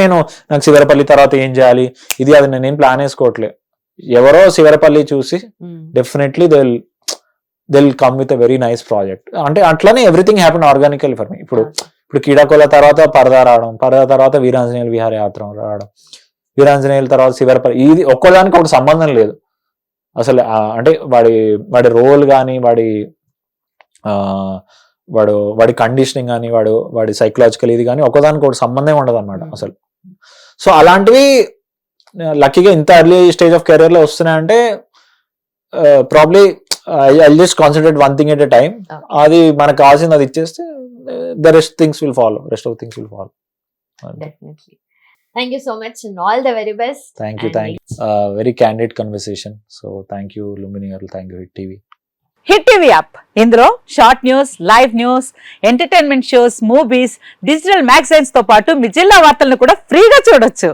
నాకు శివరపల్లి తర్వాత ఏం చేయాలి ఇది అది నేనేం ప్లాన్ వేసుకోవట్లే. ఎవరో శివరపల్లి చూసి definitely they will come with a very nice project. అంటే అట్లనే everything happen organical for me. ఇప్పుడు కీడాకోల తర్వాత పరదా రావడం, పరదా తర్వాత వీరాంజనేయులు విహారయాత్ర రావడం, వీరాంజనేయుల తర్వాత శివరపల్లి, ఇది ఒక్కదానికి ఒక సంబంధం లేదు అసలు. అంటే వాడి రోల్ కానీ వాడి కండిషనింగ్ కానీ వాడి సైకలాజికల్ ఇది కానీ ఒకదానికి ఒక సంబంధం ఉండదు అనమాట అసలు. సో అలాంటివి లక్కీగా ఇంత ఎర్లీ స్టేజ్ ఆఫ్ కెరీర్ లో వస్తున్నాయంటే probably I just concentrate one thing at a time. అది మనకు కావాల్సింది అది ఇచ్చేస్తే the rest things will follow. Definitely. Thank you so much and all the very best. Thank you. Very candid conversation. So thank you Lumbini garu, thank you Hit TV. Hit TV app, ఇందులో short news, live news, entertainment shows, movies, digital magazines తో పాటు మీ జిల్లా వార్తలను కూడా ఫ్రీగా చూడొచ్చు.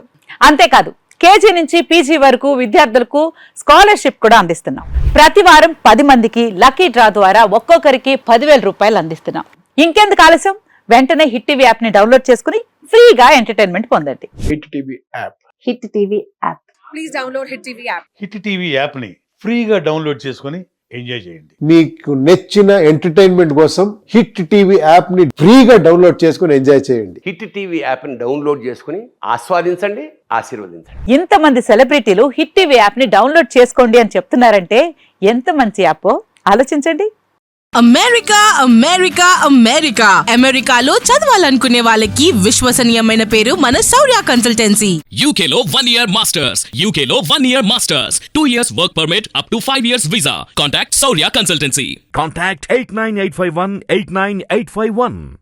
అంతేకాదు KG నుంచి పీజీ వరకు విద్యార్థులకు స్కాలర్షిప్ కూడా అందిస్తున్నాం. ప్రతి వారం 10 మందికి లక్కీ డ్రా ద్వారా ఒక్కొక్కరికి 10,000 రూపాయలు అందిస్తున్నాం. ఇంకెందుకు ఆలస్యం, వెంటనే హిట్ టీవీ యాప్ ని డౌన్లోడ్ చేసుకుని ఫ్రీగా ఎంటర్టైన్మెంట్ పొందండి. Hit TV app. Hit TV app. Please download hit TV app. Hit TV యాప్ని ఫ్రీగా డౌన్లోడ్ చేసుకొని ఎంజాయ్ చేయండి. మీకు నచ్చిన ఎంటర్టైన్మెంట్ కోసం హిట్ టీవీ యాప్ ని ఫ్రీగా డౌన్లోడ్ చేసుకుని ఎంజాయ్ చేయండి. హిట్ టీవీ యాప్ని డౌన్లోడ్ చేసుకుని ఆస్వాదించండి, ఆశీర్వదించండి. ఇంతమంది సెలబ్రిటీలు హిట్ టీవీ యాప్ ని డౌన్లోడ్ చేసుకోండి అని చెప్తున్నారంటే ఎంత మంచి యాప్ ఆలోచించండి. అమెరికా అమెరికా అమెరికా అమెరికాలో చదవాలనుకునే వాళ్ళకి విశ్వసనీయమైన పేరు మన శౌర్య కన్సల్టెన్సీ. UK లో 1 year masters, UK లో 1 year masters, 2 years work permit up to 5 years visa. Contact Saurya Consultancy. Contact 89851 89851.